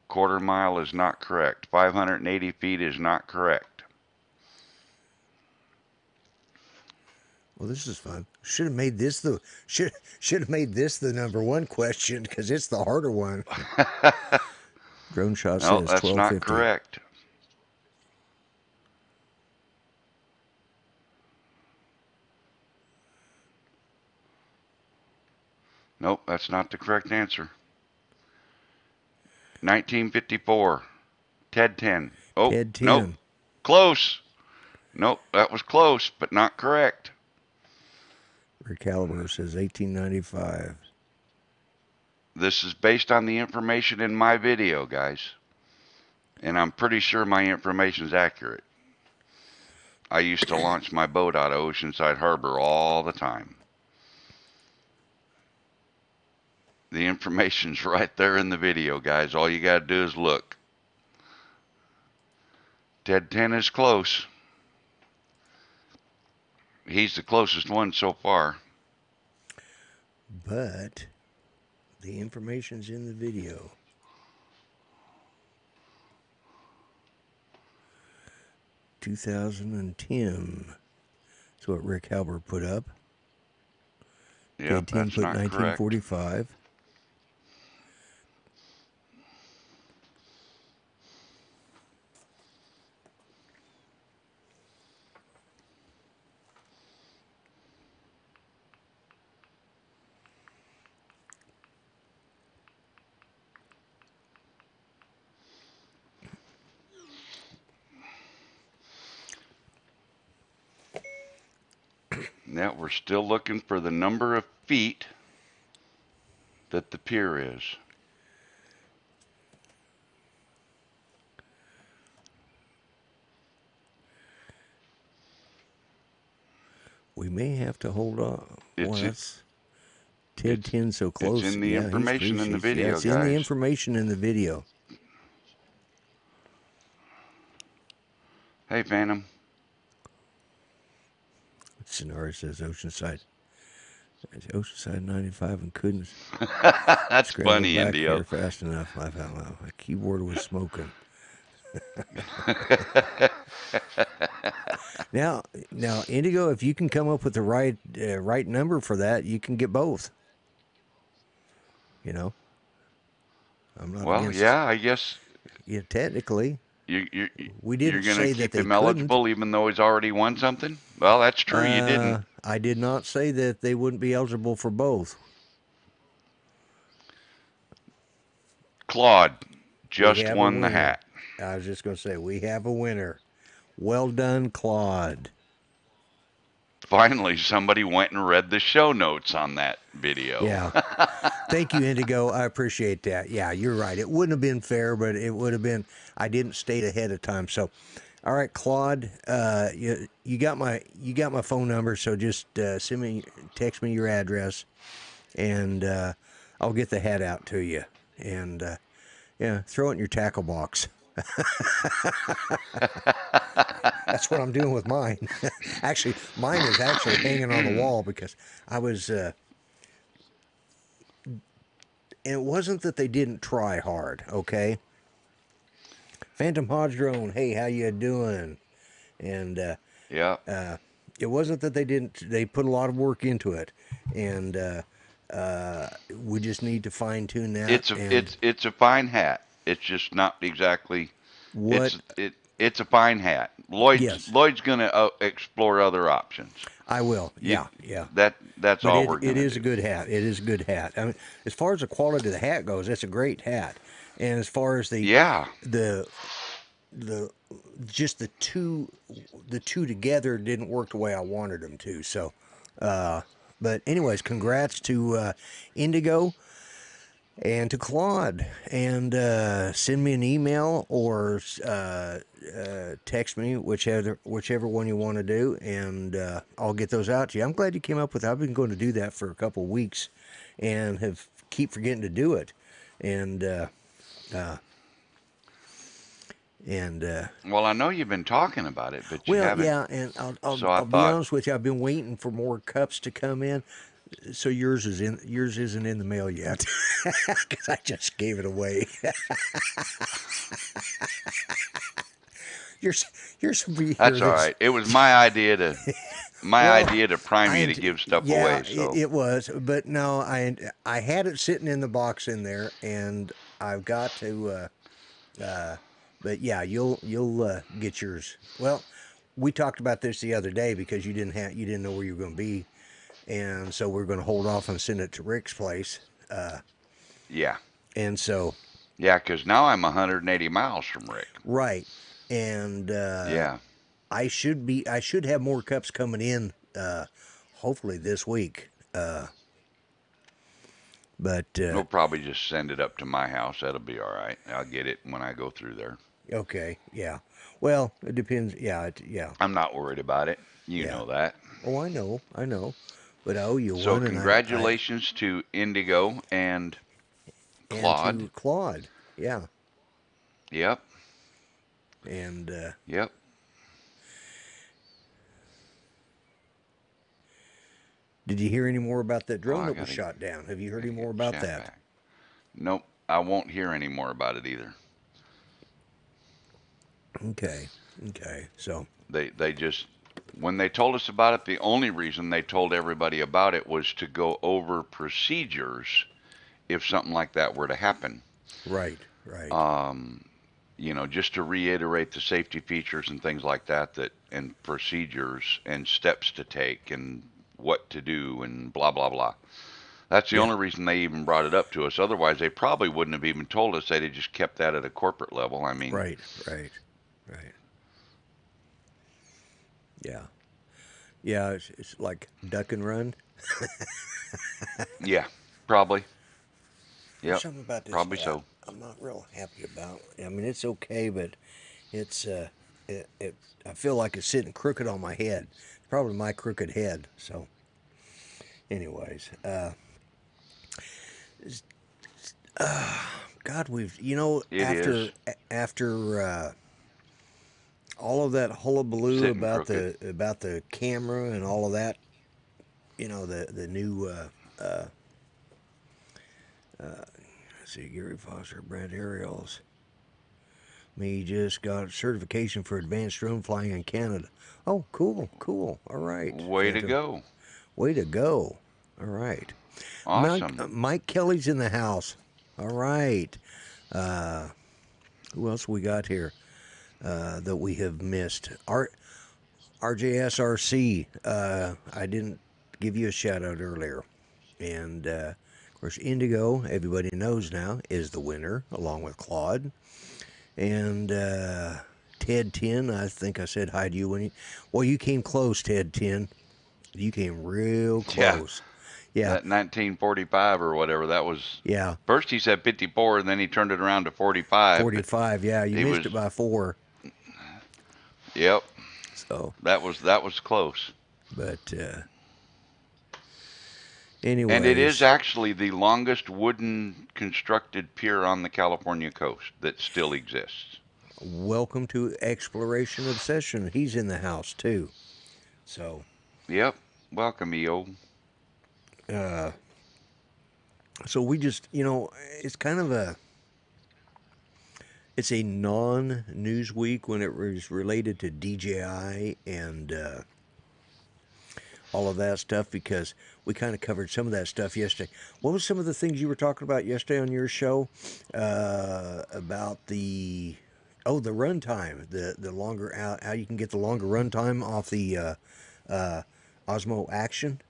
Quarter mile is not correct. 580 feet is not correct. Well, this is fun. Should have made this the number one question because it's the harder one. Drone shot No, says that's 1250. not correct. Nope, that's not the correct answer. 1954. Ted 10. Oh, Ted 10. Nope. Close. Nope, that was close, but not correct. Recaliber says 1895. This is based on the information in my video, guys. And I'm pretty sure my information is accurate. I used to launch my boat out of Oceanside Harbor all the time. The information's right there in the video, guys. All you got to do is look. Ted 10 is close. He's the closest one so far. But the information's in the video. $2,010. That's what Rick Halbert put up. Yep, Ted 10 that's put not correct. 1945. Now we're still looking for the number of feet that the pier is. We may have to hold on. It's Well, that's Ted 10 so close. It's in the information in the video, yeah, it's in the guys. information in the video. Hey, Phantom. Sonara says Oceanside. Oceanside 95 and couldn't That's scramble funny, back Indio. here fast enough. Laugh out loud. My keyboard was smoking. Now, Indigo, if you can come up with the right number for that, you can get both. You know, I'm not. Well, against, yeah, I guess. Yeah, technically. We didn't You're say going to that keep they him eligible even though he's already won something? Well, that's true. You didn't. I did not say that they wouldn't be eligible for both. Claude just won the winner. hat. I was just going to say, we have a winner. Well done, Claude. Finally, somebody went and read the show notes on that video. Yeah. Thank you, Indigo. I appreciate that. Yeah, you're right. It wouldn't have been fair, but it would have been. I didn't state ahead of time. So, all right, Claude, you got my phone number. So just text me your address, and I'll get the hat out to you. And yeah, throw it in your tackle box. That's what I'm doing with mine. Actually, mine is actually hanging on the wall because I was. And it wasn't that they didn't try hard, okay? Phantom Hodge Drone, hey, how you doing? And Yeah. it wasn't that they didn't. They put a lot of work into it, and we just need to fine tune that. It's a fine hat. It's just not exactly what. It's a fine hat. Lloyd's going to explore other options. I will. Yeah. That's all we're going to do. It is a good hat. It is a good hat. I mean, as far as the quality of the hat goes, it's a great hat. And as far as Yeah. the the just the two together didn't work the way I wanted them to. So, but anyways, congrats to Indigo and to Claude, and send me an email or text me, whichever one you want to do, and I'll get those out to you. I'm glad you came up with. I've been going to do that for a couple of weeks, and have keep forgetting to do it, and uh, and Well, I know you've been talking about it, but you well, haven't. yeah, and So I I'll be thought, honest with you. I've been waiting for more cups to come in. So yours isn't in the mail yet, because I just gave it away. Yours yours will be here that's all this. right. It was my Well, idea to prime you I to give stuff yeah, away. So it was, but no, I had it sitting in the box in there, and I've got to. But yeah, you'll get yours. Well, we talked about this the other day because you didn't know where you were going to be, and so we're going to hold off and send it to Rick's place. yeah, And so yeah, because now I'm 180 miles from Rick. right, and Yeah, I should have more cups coming in, hopefully this week. But we'll probably just send it up to my house. That'll be all right. I'll get it when I go through there. okay, yeah. Well, it depends. Yeah, yeah, I'm not worried about it. You yeah. know that. Oh, I know. But I owe you So one, congratulations to Indigo and and Claude. to Claude, yeah, Yep, and yep. did you hear any more about that Oh, drone that was shot down? Have you heard any gotta more get about chat that? back. Nope, I won't hear any more about it either. Okay, okay. So They just when they told us about it, the only reason they told everybody about it was to go over procedures if something like that were to happen. right, right, Um, just to reiterate the safety features and things like that, and procedures and steps to take and what to do and blah blah blah. That's the yeah, only reason they even brought it up to us. Otherwise, they probably wouldn't have even told us. They'd have just kept that at a corporate level. I mean, right, right, right. Yeah, yeah. It's like duck and run. yeah, probably. There's Yep, something about this probably hat so. I'm not real happy about. I mean, it's okay, but it's it I feel like it's sitting crooked on my head. It's probably my crooked head. So, anyways, God, It is after all of that hullabaloo sitting crooked. about the camera and all of that, the new let's see, Gary Foster, Brad Ariels. Me just got certification for advanced drone flying in Canada. Oh, cool, cool. All right, Way to go. way to go. All right, Awesome. Mike Kelly's in the house. All right. Who else we got here that we have missed? RJSRC. I didn't give you a shout out earlier, and of course Indigo. Everybody knows now is the winner, along with Claude. And Ted 10, I think I said hi to you well, you came close, Ted 10. You came real Yeah, close. Yeah, that 1945 or whatever. That was yeah. first he said 54, and then he turned it around to 45. But 45. Yeah, you he missed was, it by 4. yep, So, that was close. but And it is anyways, actually the longest wooden constructed pier on the California coast that still exists. welcome to Exploration Obsession. He's in the house too. So, Yep. Welcome, EO. uh, so we just, it's kind of it's a non-news week when it was related to DJI and all of that stuff, because we kind of covered some of that stuff yesterday. What was some of the things you were talking about yesterday on your show about the runtime, the longer how you can get the longer runtime off the Osmo Action?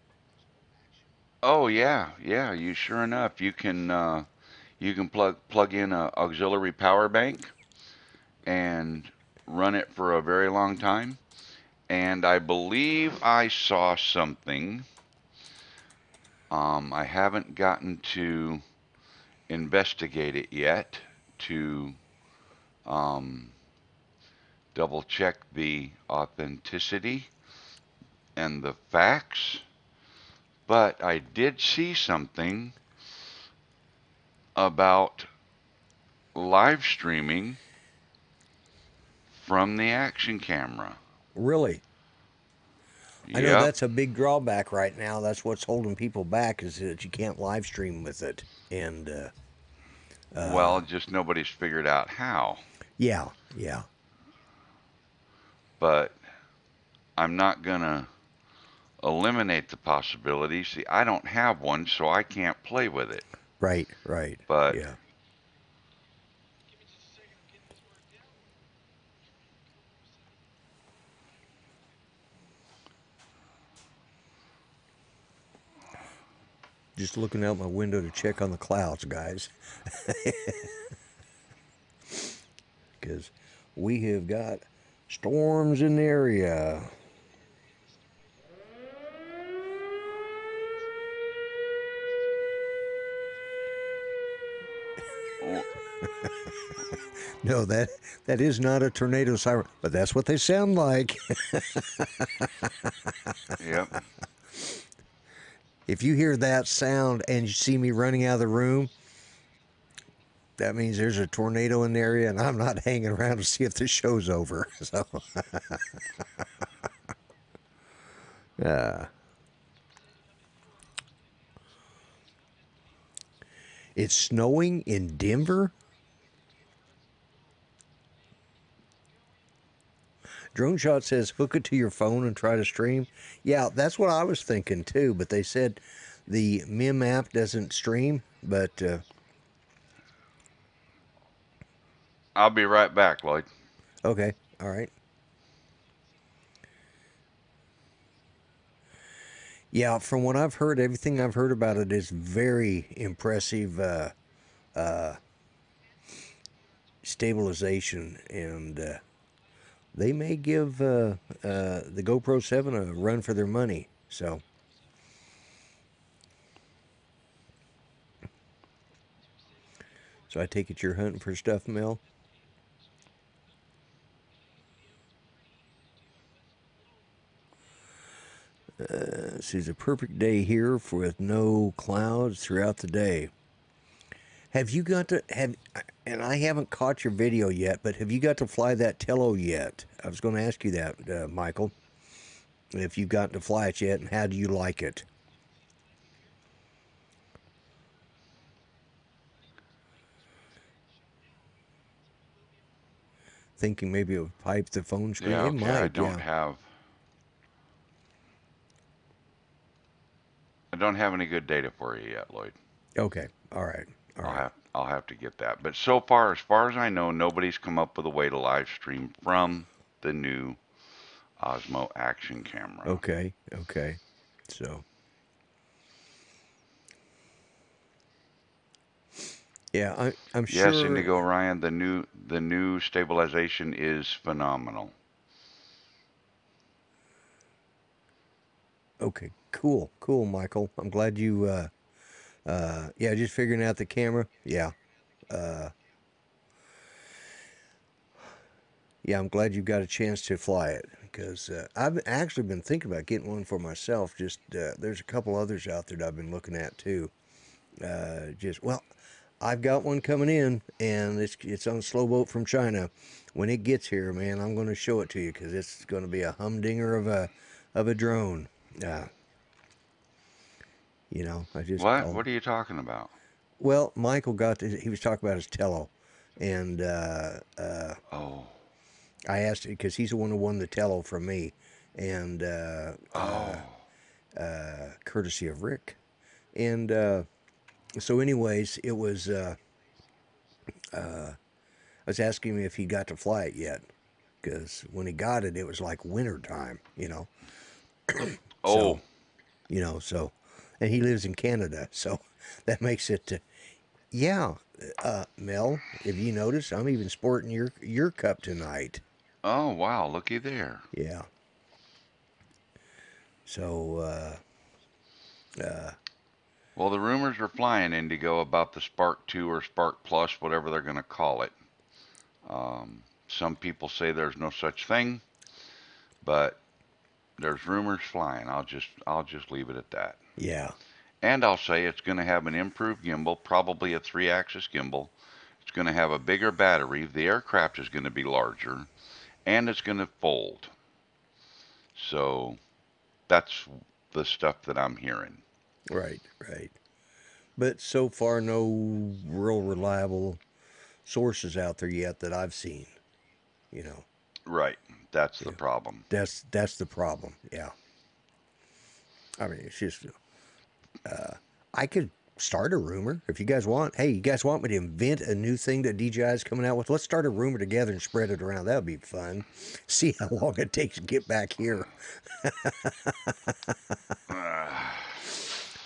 Oh yeah, yeah. You sure enough, you can. You can plug in a auxiliary power bank and run it for a very long time. And I believe I saw something. I haven't gotten to investigate it yet to um, double check the authenticity and the facts, but I did see something about live streaming from the action camera. Really? I know Yep. that's a big drawback right now. That's what's holding people back is that you can't live stream with it. And Well, just nobody's figured out how. yeah, yeah, But I'm not going to eliminate the possibility. See, I don't have one, so I can't play with it. right, right, But yeah. Just looking out my window to check on the clouds, guys, because we have got storms in the area. oh, No, that is not a tornado siren, but that's what they sound like. yep. If you hear that sound and you see me running out of the room, that means there's a tornado in the area, and I'm not hanging around to see if the show's over. So, uh, it's snowing in Denver. Drone Shot says hook it to your phone and try to stream. Yeah, that's what I was thinking too. But they said the MIM app doesn't stream. But I'll be right back, Lloyd. okay, all right. Yeah, from what I've heard, everything I've heard about it is very impressive stabilization, and they may give the GoPro 7 a run for their money. So, I take it you're hunting for stuff, Mel. This is a perfect day here with no clouds throughout the day. Have you got to have? And I haven't caught your video yet, but have you got to fly that Tello yet? I was going to ask you that, Michael. If you've gotten to fly it yet, and how do you like it? Thinking maybe it would pipe the phone screen. Yeah, It okay. might, yeah. I don't have any good data for you yet, Lloyd. Okay, all right, all right. I'll have to get that. But so far, as far as I know, nobody's come up with a way to live stream from the new Osmo action camera. Okay, okay. So, yeah, I'm Yes, sure. Indigo Ryan, the new stabilization is phenomenal. Okay, cool, cool, Michael. I'm glad you. Yeah, just figuring out the camera. Yeah, yeah. I'm glad you got a chance to fly it because I've actually been thinking about getting one for myself. Just there's a couple others out there that I've been looking at too. Just well, I've got one coming in, and it's on a slow boat from China. When it gets here, man, I'm going to show it to you because it's going to be a humdinger of a drone. Uh, I just What? call. What are you talking about? Well, Michael he was talking about his Tello, and Oh, I asked because he's the one who won the Tello from me, and oh, courtesy of Rick, and so anyways, it was. I was asking him if he got to fly it yet, because when he got it, it was like winter time. oh. So, so, and he lives in Canada, so that makes it. Yeah, Mel, if you notice, I'm even sporting your cup tonight. Oh, wow, looky there. Yeah. So, Well, the rumors are flying, Indigo, about the Spark 2 or Spark Plus, whatever they're going to call it. Some people say there's no such thing, but there's rumors flying. I'll just leave it at that. yeah, And I'll say it's going to have an improved gimbal, probably a 3-axis gimbal. It's going to have a bigger battery. The aircraft is going to be larger, and it's going to fold. So that's the stuff that I'm hearing. right, right. But so far, no real reliable sources out there yet that I've seen. You know, Right. That's the yeah. problem. That's the problem. Yeah. I mean, it's just I could start a rumor if you guys want. Hey, you guys want me to invent a new thing that DJI is coming out with? Let's start a rumor together and spread it around. That would be fun. See how long it takes to get back here.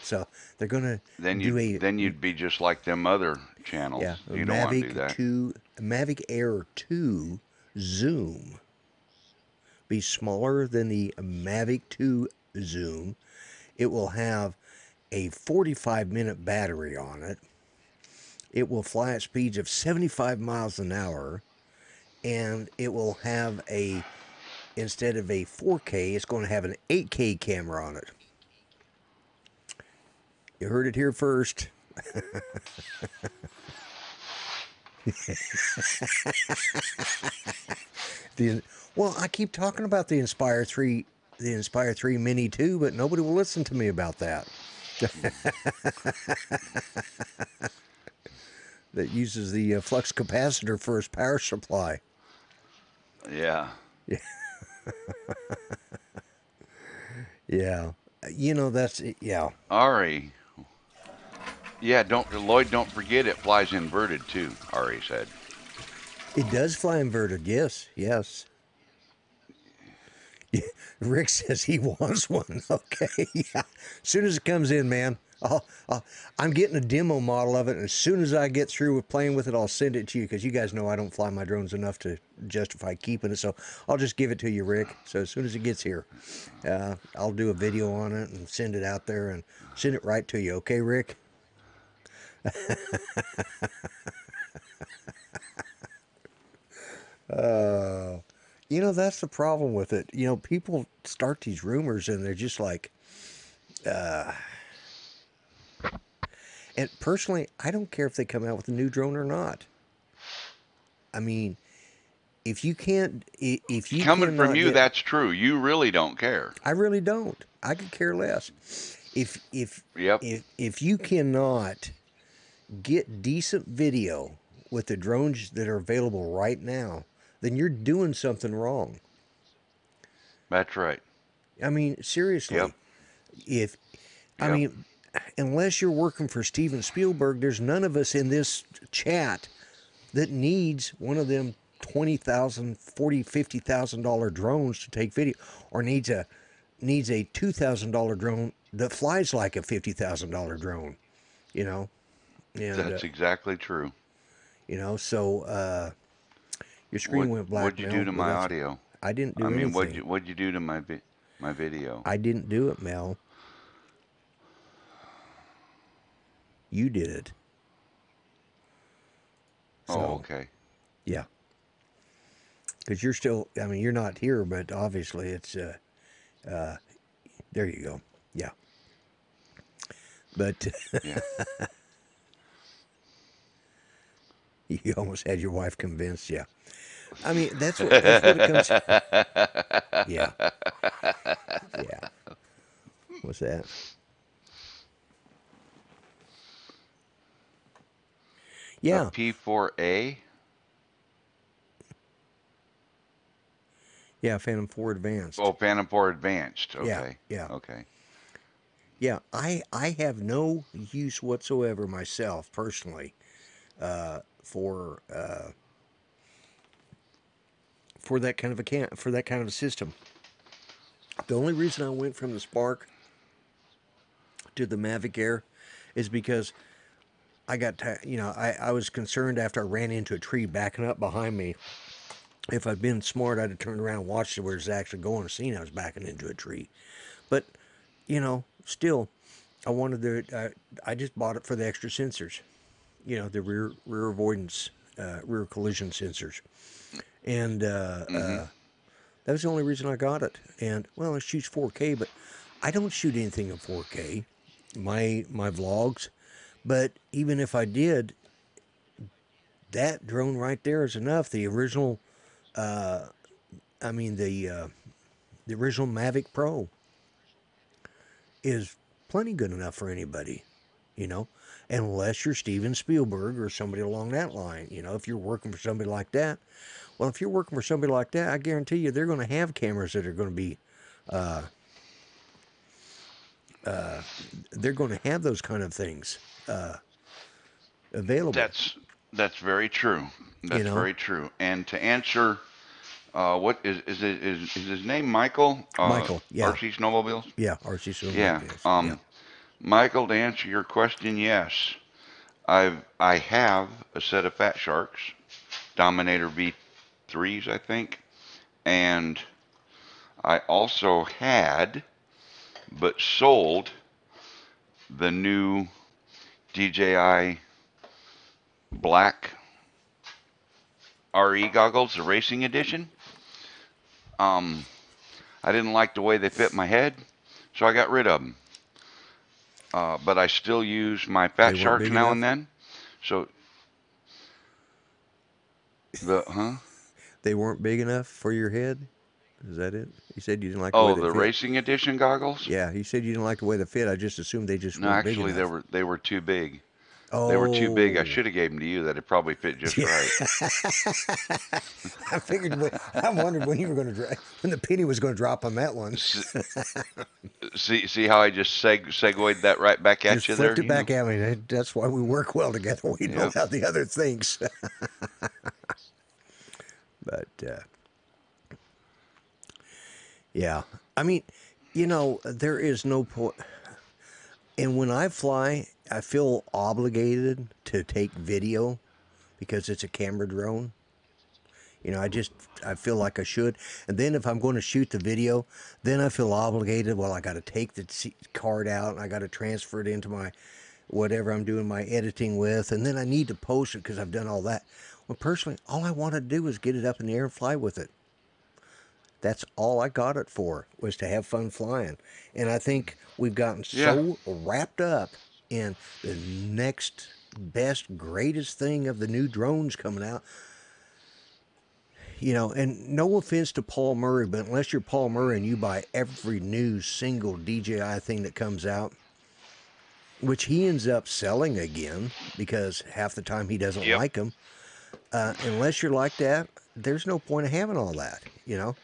So they're gonna Then do you'd a then you'd be just like them other channels. yeah a You don't want to do Mavic that. 2 Mavic Air 2 Zoom. Be smaller than the Mavic 2 Zoom. It will have a 45-minute battery on it. It will fly at speeds of 75 miles an hour, and it will have instead of a 4K, it's going to have an 8K camera on it. You heard it here first. Well, I keep talking about the Inspire 3 Mini 2, but nobody will listen to me about that. That uses the flux capacitor for its power supply. Yeah. Yeah. Yeah. That's it. Yeah. Ari. Yeah, don't forget it flies inverted too, Ari said. It does fly inverted. Yes. Yes. Yeah. Rick says he wants one. Okay. Yeah. As soon as it comes in, man, I'm getting a demo model of it. And as soon as I get through with playing with it, I'll send it to you because you guys know I don't fly my drones enough to justify keeping it. So I'll just give it to you, Rick. So as soon as it gets here, I'll do a video on it and send it out there and send it right to you. Okay, Rick? Uh, that's the problem with it. People start these rumors and they're just like, and personally, I don't care if they come out with a new drone or not. I mean, if you Coming from cannot you, get, that's true. You really don't care. I really don't. I could care less. If if Yep. if you cannot get decent video with the drones that are available right now, then you're doing something wrong. That's right. I mean, Yep. seriously, if I Yep. mean, unless you're working for Steven Spielberg, there's none of us in this chat that needs one of them $20,000, $40,000, $50,000 drones to take video, or needs a $2,000 drone that flies like a $50,000 drone. You know, and That's exactly true. so your screen went black, What'd you do Mel. to But my that's audio? I didn't I do mean, anything. what'd you do to my video? I didn't do it, Mel. You did it. Oh, So okay. yeah, because you're still. I mean, you're not here, but obviously it's. There you go. Yeah. But Yeah. you almost had your wife convinced. Yeah. I mean, that's what it comes. Yeah. Yeah. What's that? A Yeah. P4A? Yeah. Phantom 4 Advanced. Oh, Phantom 4 Advanced. Yeah. Okay. Yeah. Okay. Yeah. I have no use whatsoever myself personally for that kind of for that kind of a system. The only reason I went from the Spark to the Mavic Air is because I got, I was concerned after I ran into a tree backing up behind me. If I'd been smart, I'd have turned around and watched it where it's actually going and seen I was backing into a tree. But, still, I wanted I just bought it for the extra sensors. The rear avoidance, rear collision sensors. And Mm-hmm. that was the only reason I got it. And, well, it shoots 4K, but I don't shoot anything in 4K, my vlogs. But even if I did, that drone right there is enough. The original, I mean, the original Mavic Pro is plenty good enough for anybody, you know, unless you're Steven Spielberg or somebody along that line. If you're working for somebody like that, well, if you're working for somebody like that, I guarantee you they're going to have cameras that are going to be, they're going to have those kind of things available, That's very true. you That's know. very true. And to answer, what is his name Michael? Michael, yeah, RC Snowmobiles? yeah, RC Yeah. Snowmobiles, yeah. Michael, to answer your question, yes. I have a set of Fat Sharks, Dominator V3s, I think, and I also had, but sold the new DJI Black RE goggles, the racing edition. Um, I didn't like the way they fit my head, so I got rid of them. But I still use my They Fat weren't Sharks big now and enough. then. So the huh? They weren't big enough for your head. Is that it? You said you didn't like the way Oh, they the fit. racing edition goggles? Yeah, you said you didn't like the way they fit. I just assumed they just No, weren't big actually, enough. they were too big. They were too big. I Oh, should have gave them to you. That'd probably fit just yeah. right. I figured. I wondered when you were going to when the penny was going to drop on that one. See how I just segued that right back Just at you there? flipped it back at me. That's why we work well together. We know Yep. how the other things. But yeah, I mean, there is no point. And when I fly, I feel obligated to take video because it's a camera drone. I feel like I should. And then if I'm going to shoot the video, then I feel obligated. Well, I got to take the card out and I got to transfer it into my whatever I'm doing my editing with. And then I need to post it because I've done all that. Well, personally, all I want to do is get it up in the air and fly with it. That's all I got it for, was to have fun flying. And I think we've gotten Yeah. so wrapped up in the next best, greatest thing of the new drones coming out. And no offense to Paul Murray, but unless you're Paul Murray and you buy every new single DJI thing that comes out, which he ends up selling again because half the time he doesn't Yep. like them, unless you're like that, there's no point of having all that, You know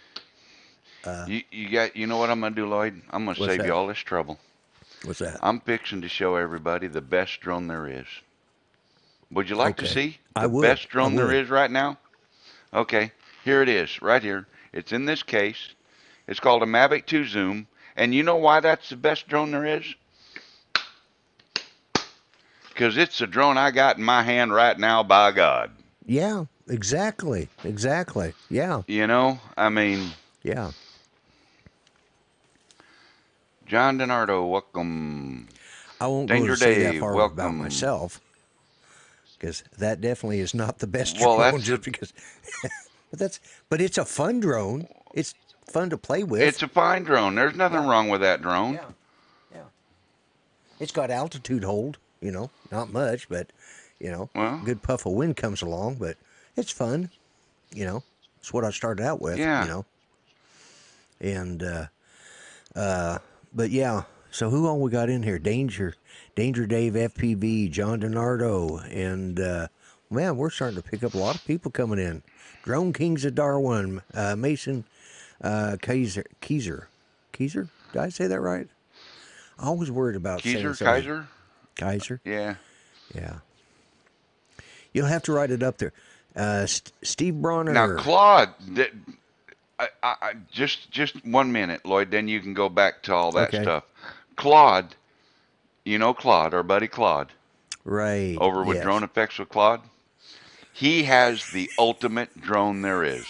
what I'm gonna do, Lloyd? I'm gonna What's save you that? all this trouble. What's that? I'm fixing to show everybody the best drone there is. Would you like to Okay. see I the would. best I drone there would. is right now? Okay, here it is, right here. It's in this case. It's called a Mavic 2 Zoom. And you know why that's the best drone there is? Because it's the drone I got in my hand right now, by God. Yeah, exactly. Exactly. Yeah. I mean, Yeah. John DiNardo, welcome. I won't go to Danger say that Dave, far about welcome. myself because that definitely is not the best Well, drone that's just the. because but it's a fun drone. It's fun to play with. It's a fine drone. There's nothing Yeah. wrong with that drone. Yeah. Yeah. It's got altitude hold, not much, but Well, good puff of wind comes along, but it's fun, It's what I started out with, yeah. And but yeah, so who all we got in here? Danger Dave FPV, John DiNardo, and man, we're starting to pick up a lot of people coming in. Drone Kings of Darwin, Mason Kaiser. Did I say that right? I always worried about saying something. Kaiser? Kaiser? Yeah. Yeah. You'll have to write it up there. Steve Now, Bronner. Claude, just 1 minute, Lloyd, then you can go back to all that Okay. stuff. Claude, Claude, our buddy Claude. Right. over with Yes. Drone Effects with Claude. He has the ultimate drone there is.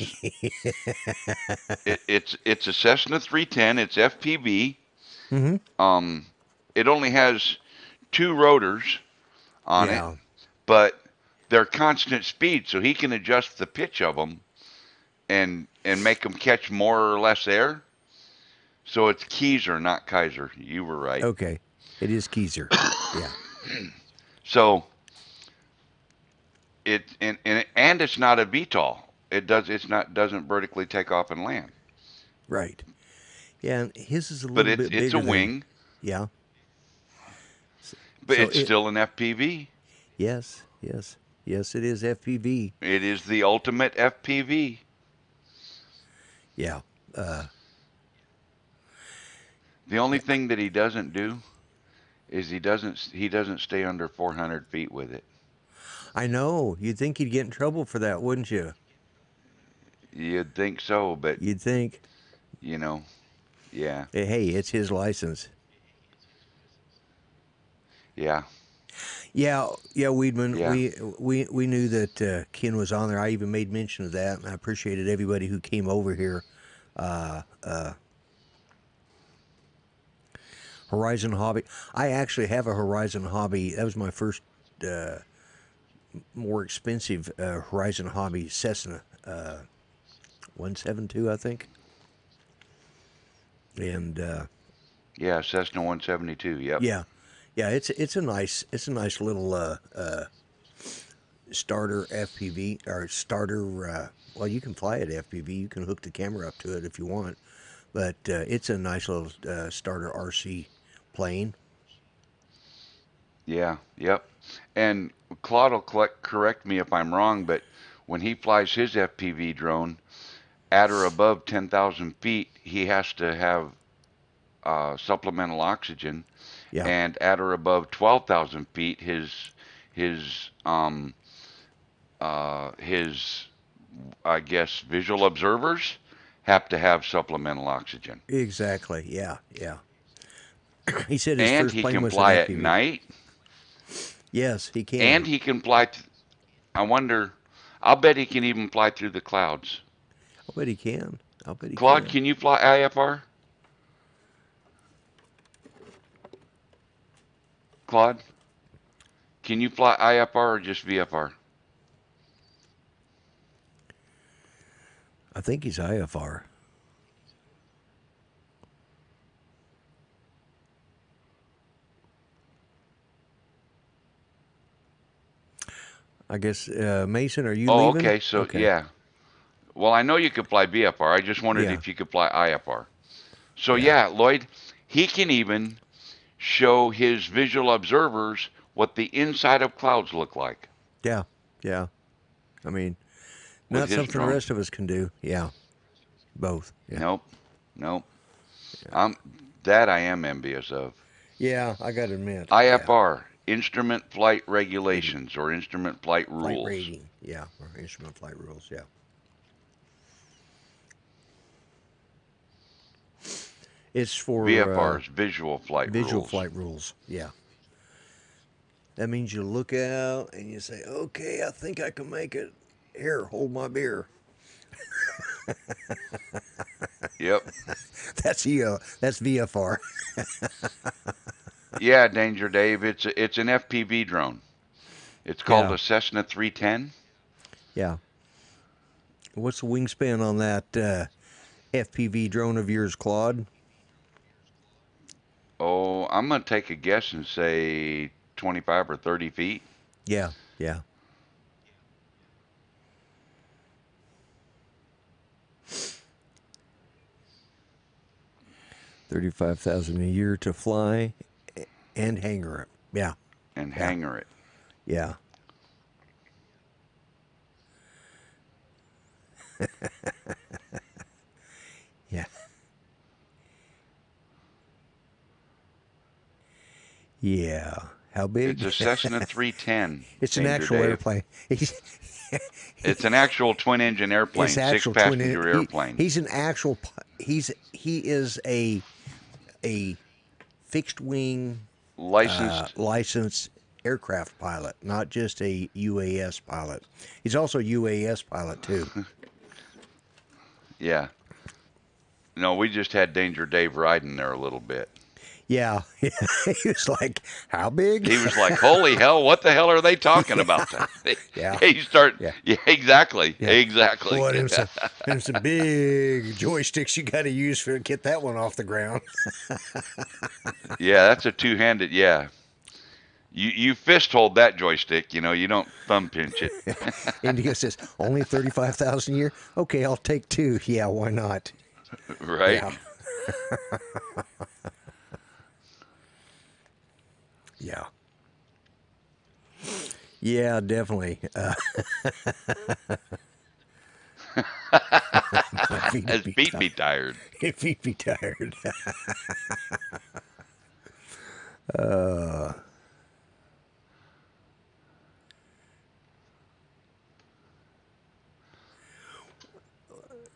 It's a Cessna 310. It's FPV. Mm-hmm. Um, it only has two rotors on it, Yeah. but they're constant speed, so he can adjust the pitch of them and make them catch more or less air. So it's Keyser, not Kaiser. You were right. Okay. It is Keyser. Yeah. So and it's not a VTOL. Doesn't vertically take off and land, Right. Yeah. And his is a but little it's bit it's a bigger than. wing, Yeah. but So it's it. still an FPV. Yes. Yes. Yes. It is FPV. It is the ultimate FPV. Yeah. Uh. The only thing that he doesn't do is he doesn't stay under 400 feet with it. I know. You'd think he'd get in trouble for that, wouldn't you? You'd think so, but You'd think. you know, yeah, Hey, it's his license. yeah, Yeah, yeah, Weedman. yeah, We knew that Ken was on there. I even made mention of that, and I appreciated everybody who came over here. Uh, uh, Horizon Hobby. I actually have a Horizon Hobby. That was my first more expensive Horizon Hobby Cessna 172, I think. And yeah. Cessna 172. Yep. yeah, yeah, it's a nice little starter FPV or starter. Well, you can fly it FPV. You can hook the camera up to it if you want, but it's a nice little starter RC plane. Yeah. Yep. And Claude will correct me if I'm wrong, but when he flies his FPV drone at or above 10,000 feet, he has to have supplemental oxygen, Yeah, and at or above 12,000 feet, his his I guess visual observers have to have supplemental oxygen, exactly. Yeah, yeah. He said his and first he plane can was an fly at FPV. night, Yes, he can. and he can fly. I wonder. I'll bet he can even fly through the clouds. I'll bet he can. I'll bet he Claude, can. can you fly IFR? Claude, can you fly IFR or just VFR? I think he's IFR. I guess Mason, are you Oh, leaving? okay. So Okay. yeah. Well, I know you could fly VFR. I just wondered Yeah. if you could fly IFR. So Yeah. yeah, Lloyd, he can even show his visual observers what the inside of clouds look like Yeah. Yeah. I mean, with not his something the drone. rest of us can do. Yeah. Both. Yeah. Nope, nope. Yeah. I'm that I am envious of. Yeah. I got to admit. Yeah. IFR, Instrument Flight Radi- Regulations or Instrument Flight Flight Rules. rating. Yeah. Or instrument flight rules. Yeah. It's for VFR's Visual Flight visual Rules. flight rules. Yeah. That means you look out and you say, okay, I think I can make it. Here, hold my beer. Yep. That's VFR. Yeah, Danger Dave. It's an FPV drone. It's called Yeah. a Cessna 310. Yeah. What's the wingspan on that FPV drone of yours, Claude? Oh, I'm gonna take a guess and say 25 or 30 feet. Yeah. Yeah. $35,000 a year to fly and hangar it. Yeah. And Yeah. hanger it. Yeah. Yeah. Yeah. How It's big? a Cessna 310, It's an Danger actual Dave. airplane. It's an actual twin engine It's airplane, six actual twin. passenger airplane. He's an actual. He is a fixed wing Licensed licensed aircraft pilot, not just a UAS pilot. He's also a UAS pilot too. Yeah. No, we just had Danger Dave riding there a little bit. Yeah, he was like, "How big?" He was like, "Holy hell! What the hell are they talking Yeah, about?" yeah, He start. yeah, Yeah, exactly, yeah. exactly. Boy, them some big joysticks you got to use to get that one off the ground. Yeah, that's a two-handed. Yeah, you fist hold that joystick. You don't thumb pinch it. India says only 35,000 a year. Okay, I'll take two. Yeah, why not? Right? Yeah, yeah, yeah, definitely. My feet would His be feet tired. be tired. My feet be tired.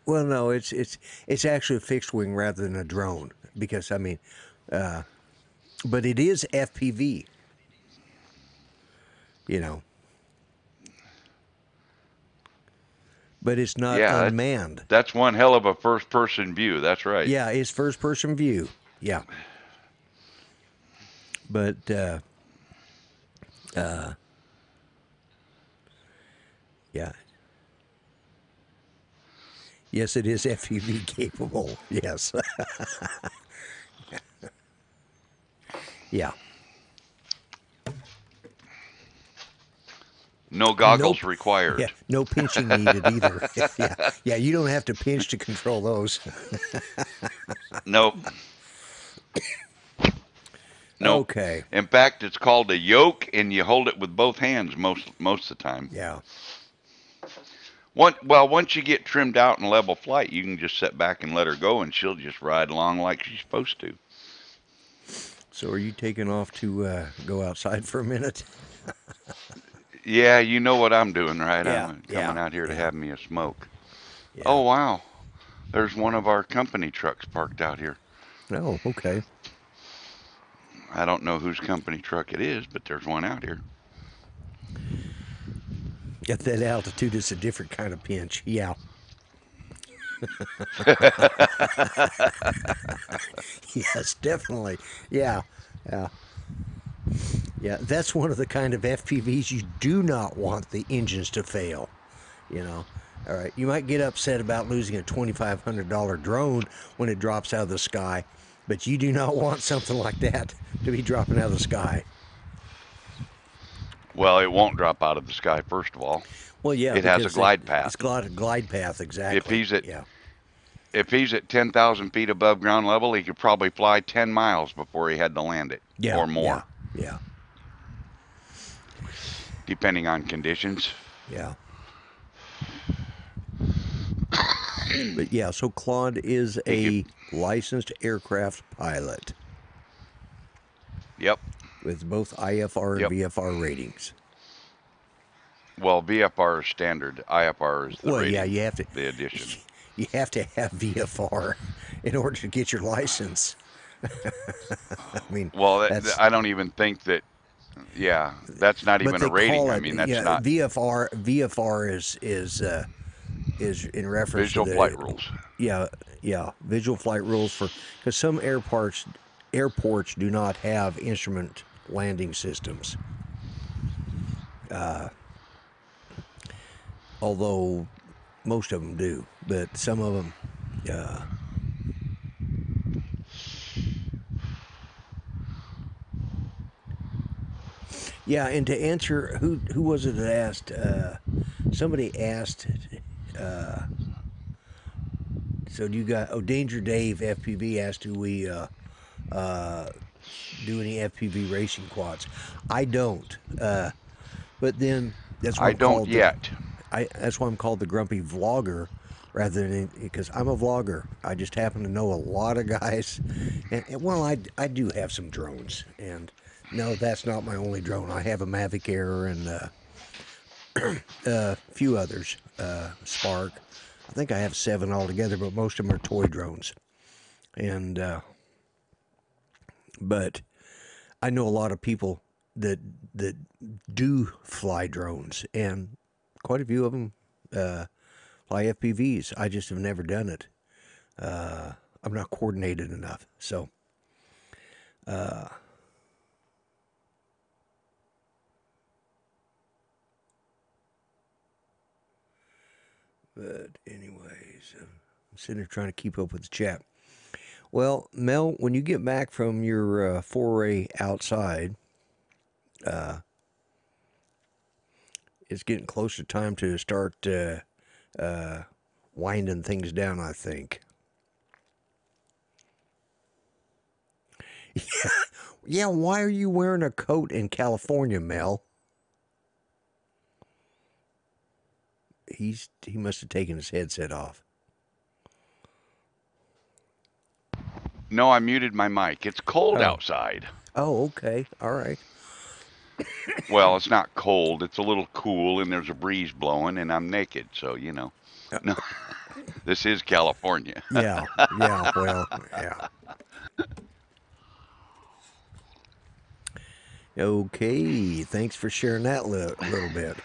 Well, no, it's actually a fixed wing rather than a drone because I mean, but it is FPV. You know, but it's not Yeah, unmanned. that's one hell of a first-person view. That's right. Yeah, it's first person view. Yeah, but yeah, yes, it is FPV capable. Yes, yeah. No Nope. goggles Yeah, required. no pinching needed either. Yeah, yeah. You don't have to pinch to control those. Nope. Nope. Okay. In fact, it's called a yoke, and you hold it with both hands most of the time. Yeah. Once you get trimmed out in level flight, you can just sit back and let her go, and she'll just ride along like she's supposed to. So, are you taking off to go outside for a minute? Yeah, you know what I'm doing, right? Yeah. I'm Yeah. coming out here to Yeah. have me a smoke. Yeah. Oh, wow. There's one of our company trucks parked out here. Oh, okay. I don't know whose company truck it is, but there's one out here. At that altitude, it's a different kind of pinch. Yeah. Yes, definitely. Yeah. Yeah. Yeah. That's one of the kind of FPVs you do not want the engines to fail. You know. All right. You might get upset about losing a $2,500 drone when it drops out of the sky, but you do not want something like that to be dropping out of the sky. Well, it won't drop out of the sky, first of all. Well, yeah, It has a because glide it's path. glide path If exactly. he's at Yeah. if he's at 10,000 feet above ground level, he could probably fly 10 miles before he had to land it, Yeah. or Yeah. more, Yeah. depending on conditions. Yeah. But yeah, so Claude is He could, a licensed aircraft pilot yep, with both IFR and yep. VFR ratings. Well, VFR is standard. IFR is the Well, yeah, rating, the addition. you have to have VFR in order to get your license. I mean, Well, that's I don't even think that. Yeah, that's not but even a they rating. call I it mean, that's yeah not VFR is in reference to visual flight the rules. yeah visual flight rules for because some airports do not have instrument landing systems. Although most of them do, but some of them, yeah. And to answer, who was it that asked? Somebody asked. So do you got? Oh, Danger Dave FPV asked, do we do any FPV racing quads? I don't. But then that's why I I'm don't called the. yet. That's why I'm called the grumpy vlogger, rather than because I'm a vlogger. I just happen to know a lot of guys, and well, I do have some drones, and no, that's not my only drone. I have a Mavic Air and a few others, Spark. I think I have 7 altogether, but most of them are toy drones, and but I know a lot of people that that do fly drones, and quite a few of them fly FPVs. I just have never done it. I'm not coordinated enough. So, but anyways, I'm sitting there trying to keep up with the chat. Well, Mel, when you get back from your foray outside, it's getting close to time to start winding things down, I think. Yeah, why are you wearing a coat in California, Mel? He must have taken his headset off. No, I muted my mic. It's cold outside. Oh, okay. All right. Well, it's not cold. It's a little cool, and there's a breeze blowing, and I'm naked, so you know. No, this is California. Yeah. Well, yeah. Okay. Thanks for sharing that little bit.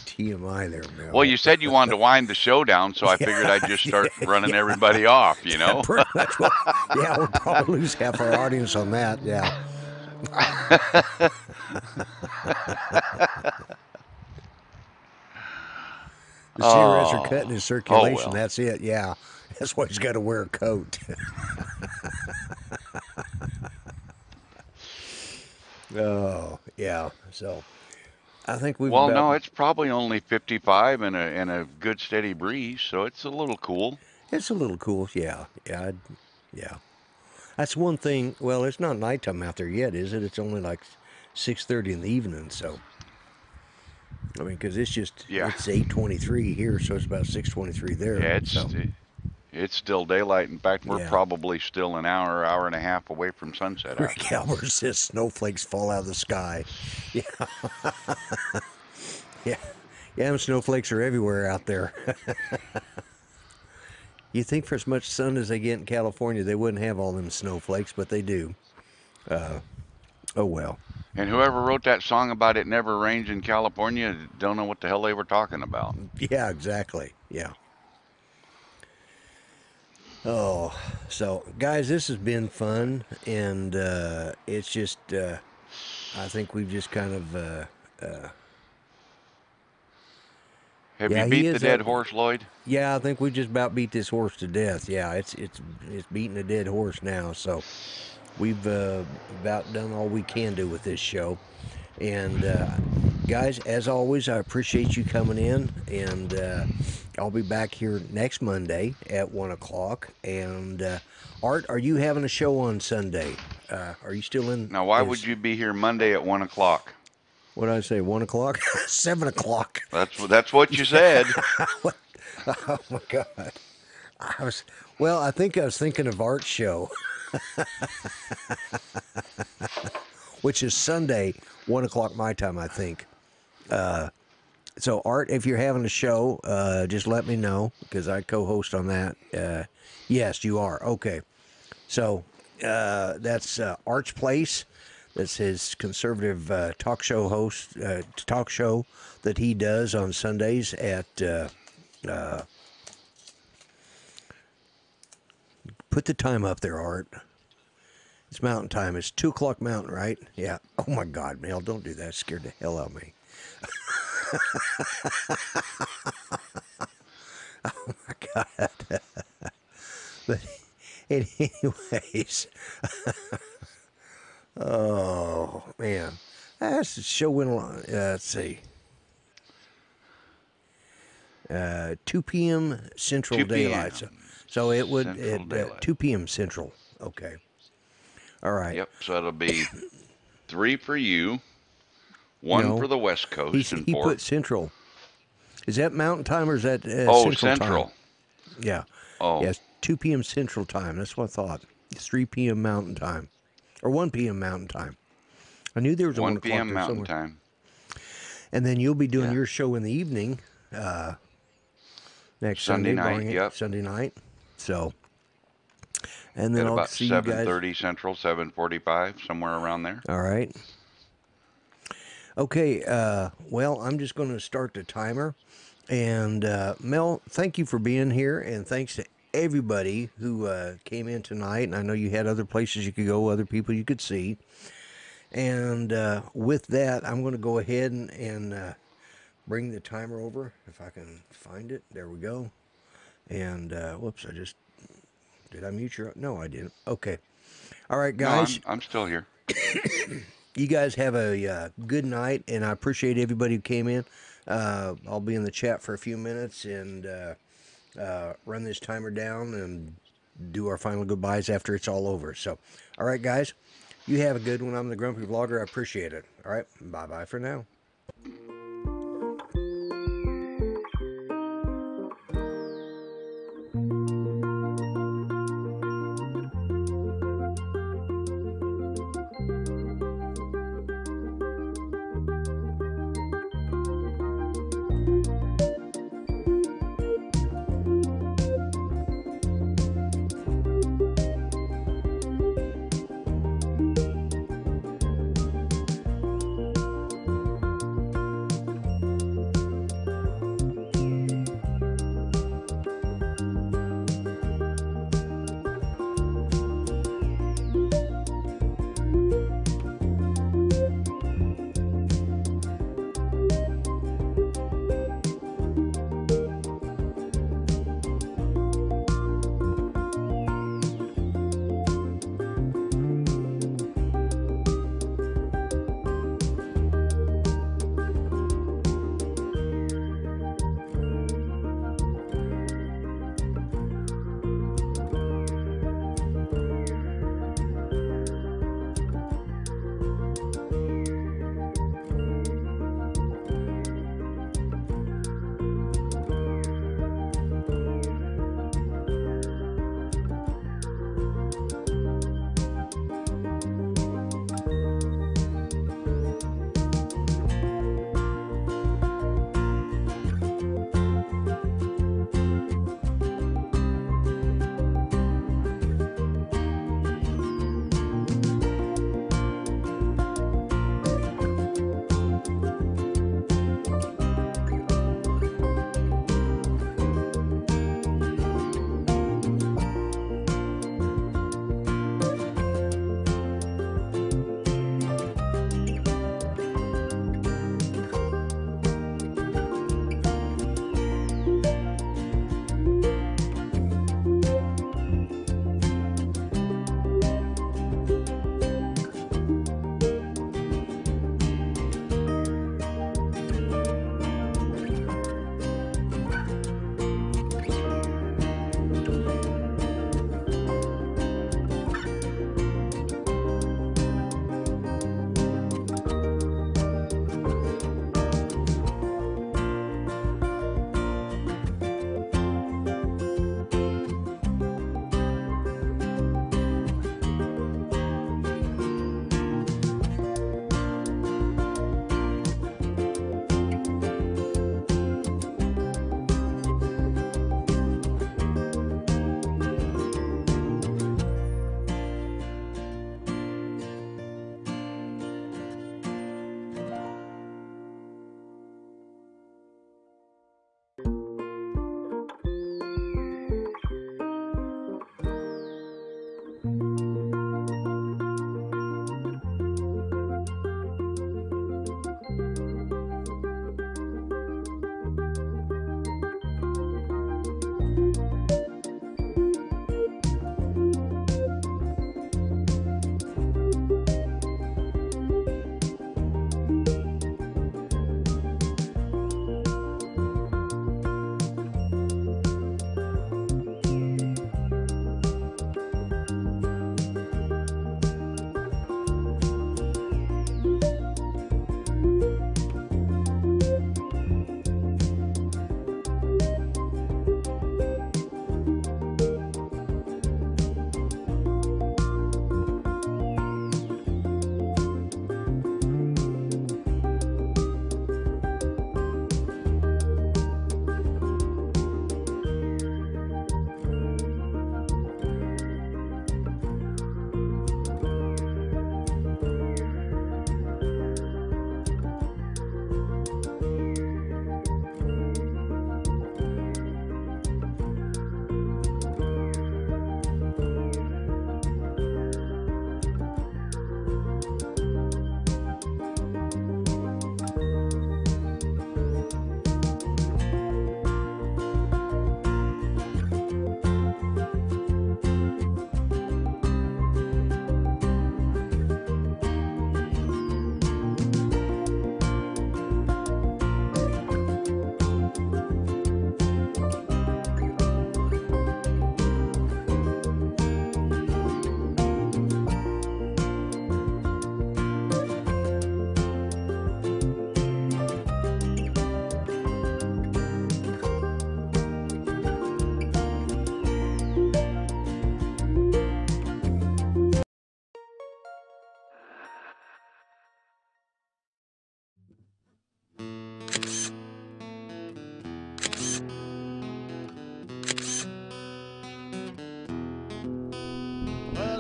TMI there, Mel. Well, you said you wanted to wind the show down, so I figured I'd just start running everybody off, you know? Pretty much. Well, yeah, we'll probably lose half our audience on that. Yeah. The cigarettes are cutting his circulation. well. That's it. Yeah. That's why he's got to wear a coat. Oh, yeah. So I think we've Well, about... no, it's probably only 55 and a good steady breeze, so it's a little cool. It's a little cool. Yeah. Yeah. That's one thing. Well, it's not nighttime out there yet, is it? It's only like 6:30 in the evening. So, I mean, because it's 8:23 here, so it's about 6:23 there. Yeah, it's still daylight. In fact, we're Yeah. probably still an hour and a half away from sunset. Rick Albert says snowflakes fall out of the sky. Yeah. Yeah, and snowflakes are everywhere out there. You think for as much sun as they get in California, they wouldn't have all them snowflakes, but they do. Oh, well. And whoever wrote that song about it never rains in California don't know what the hell they were talking about. Yeah, exactly. Yeah. Oh, so guys, this has been fun, and it's just, I think we've just kind of. Have you beat the dead horse, Lloyd? Yeah, I think we just about beat this horse to death. Yeah, it's beating a dead horse now. So we've about done all we can do with this show. And guys, as always, I appreciate you coming in, and I'll be back here next Monday at 1 o'clock. And Art, are you having a show on Sunday? Are you still in? Now, why would you be here Monday at 1 o'clock? What did I say? 1 o'clock? 7 o'clock. That's what you said. Oh my God! I think I was thinking of Art's show, which is Sunday, 1 o'clock my time, I think. So Art, if you're having a show, just let me know, because I co-host on that. Yes, you are. Okay. So that's Art's Place. That's his conservative talk show that he does on Sundays at put the time up there, Art. It's mountain time. It's 2 o'clock mountain, right? Yeah. Oh my God, Mel, don't do that. It scared the hell out of me. Oh my God. But anyways. Oh, man. That's the show went along. Let's see. 2 p.m. Central Daylight. So it would at 2 p.m. Central. Okay. All right. Yep. So it'll be 3 for you, 1 for the West Coast, and 4. He put Central. Is that Mountain Time or is that Central time? Yeah. Oh. Yes, 2 p.m. Central Time. That's what I thought. It's 3 p.m. Mountain Time. Or 1 p.m. Mountain Time. I knew there was a 1 o'clock p.m. Mountain somewhere. Time. And then you'll be doing your show in the evening next Sunday night. Yep. Sunday night. So, And then At I'll about see you guys. 7:30 Central, 7:45, somewhere around there. All right. Okay. Well, I'm just going to start the timer. And Mel, thank you for being here, and thanks to everybody who came in tonight. And I know you had other places you could go, other people you could see. And with that, I'm going to go ahead and bring the timer over if I can find it. There we go. And whoops, did I mute your? No, I didn't. Okay. All right, No, guys. I'm still here. You guys have a good night, and I appreciate everybody who came in. I'll be in the chat for a few minutes and run this timer down and do our final goodbyes after it's all over. So, all right, guys, you have a good one. I'm the Grumpy Vlogger. I appreciate it. All right, bye-bye for now.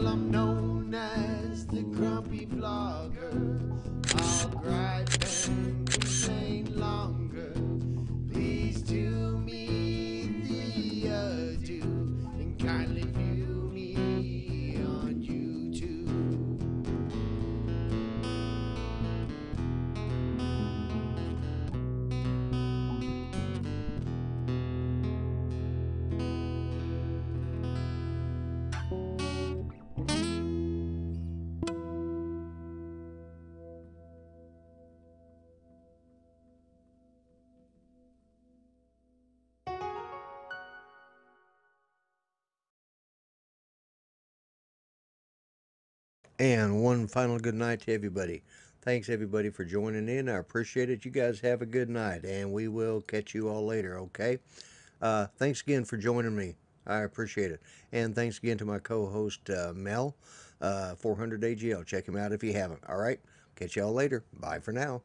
Well, I'm known as the grumpy blogger. I'll gripe and complain longer. Please do me the adieu and kindly view me on YouTube. And one final good night to everybody. Thanks everybody for joining in. I appreciate it. You guys have a good night, and we will catch you all later, okay? Thanks again for joining me. I appreciate it. And thanks again to my co-host, Mel, 400 AGL. Check him out if you haven't. All right? Catch y'all later. Bye for now.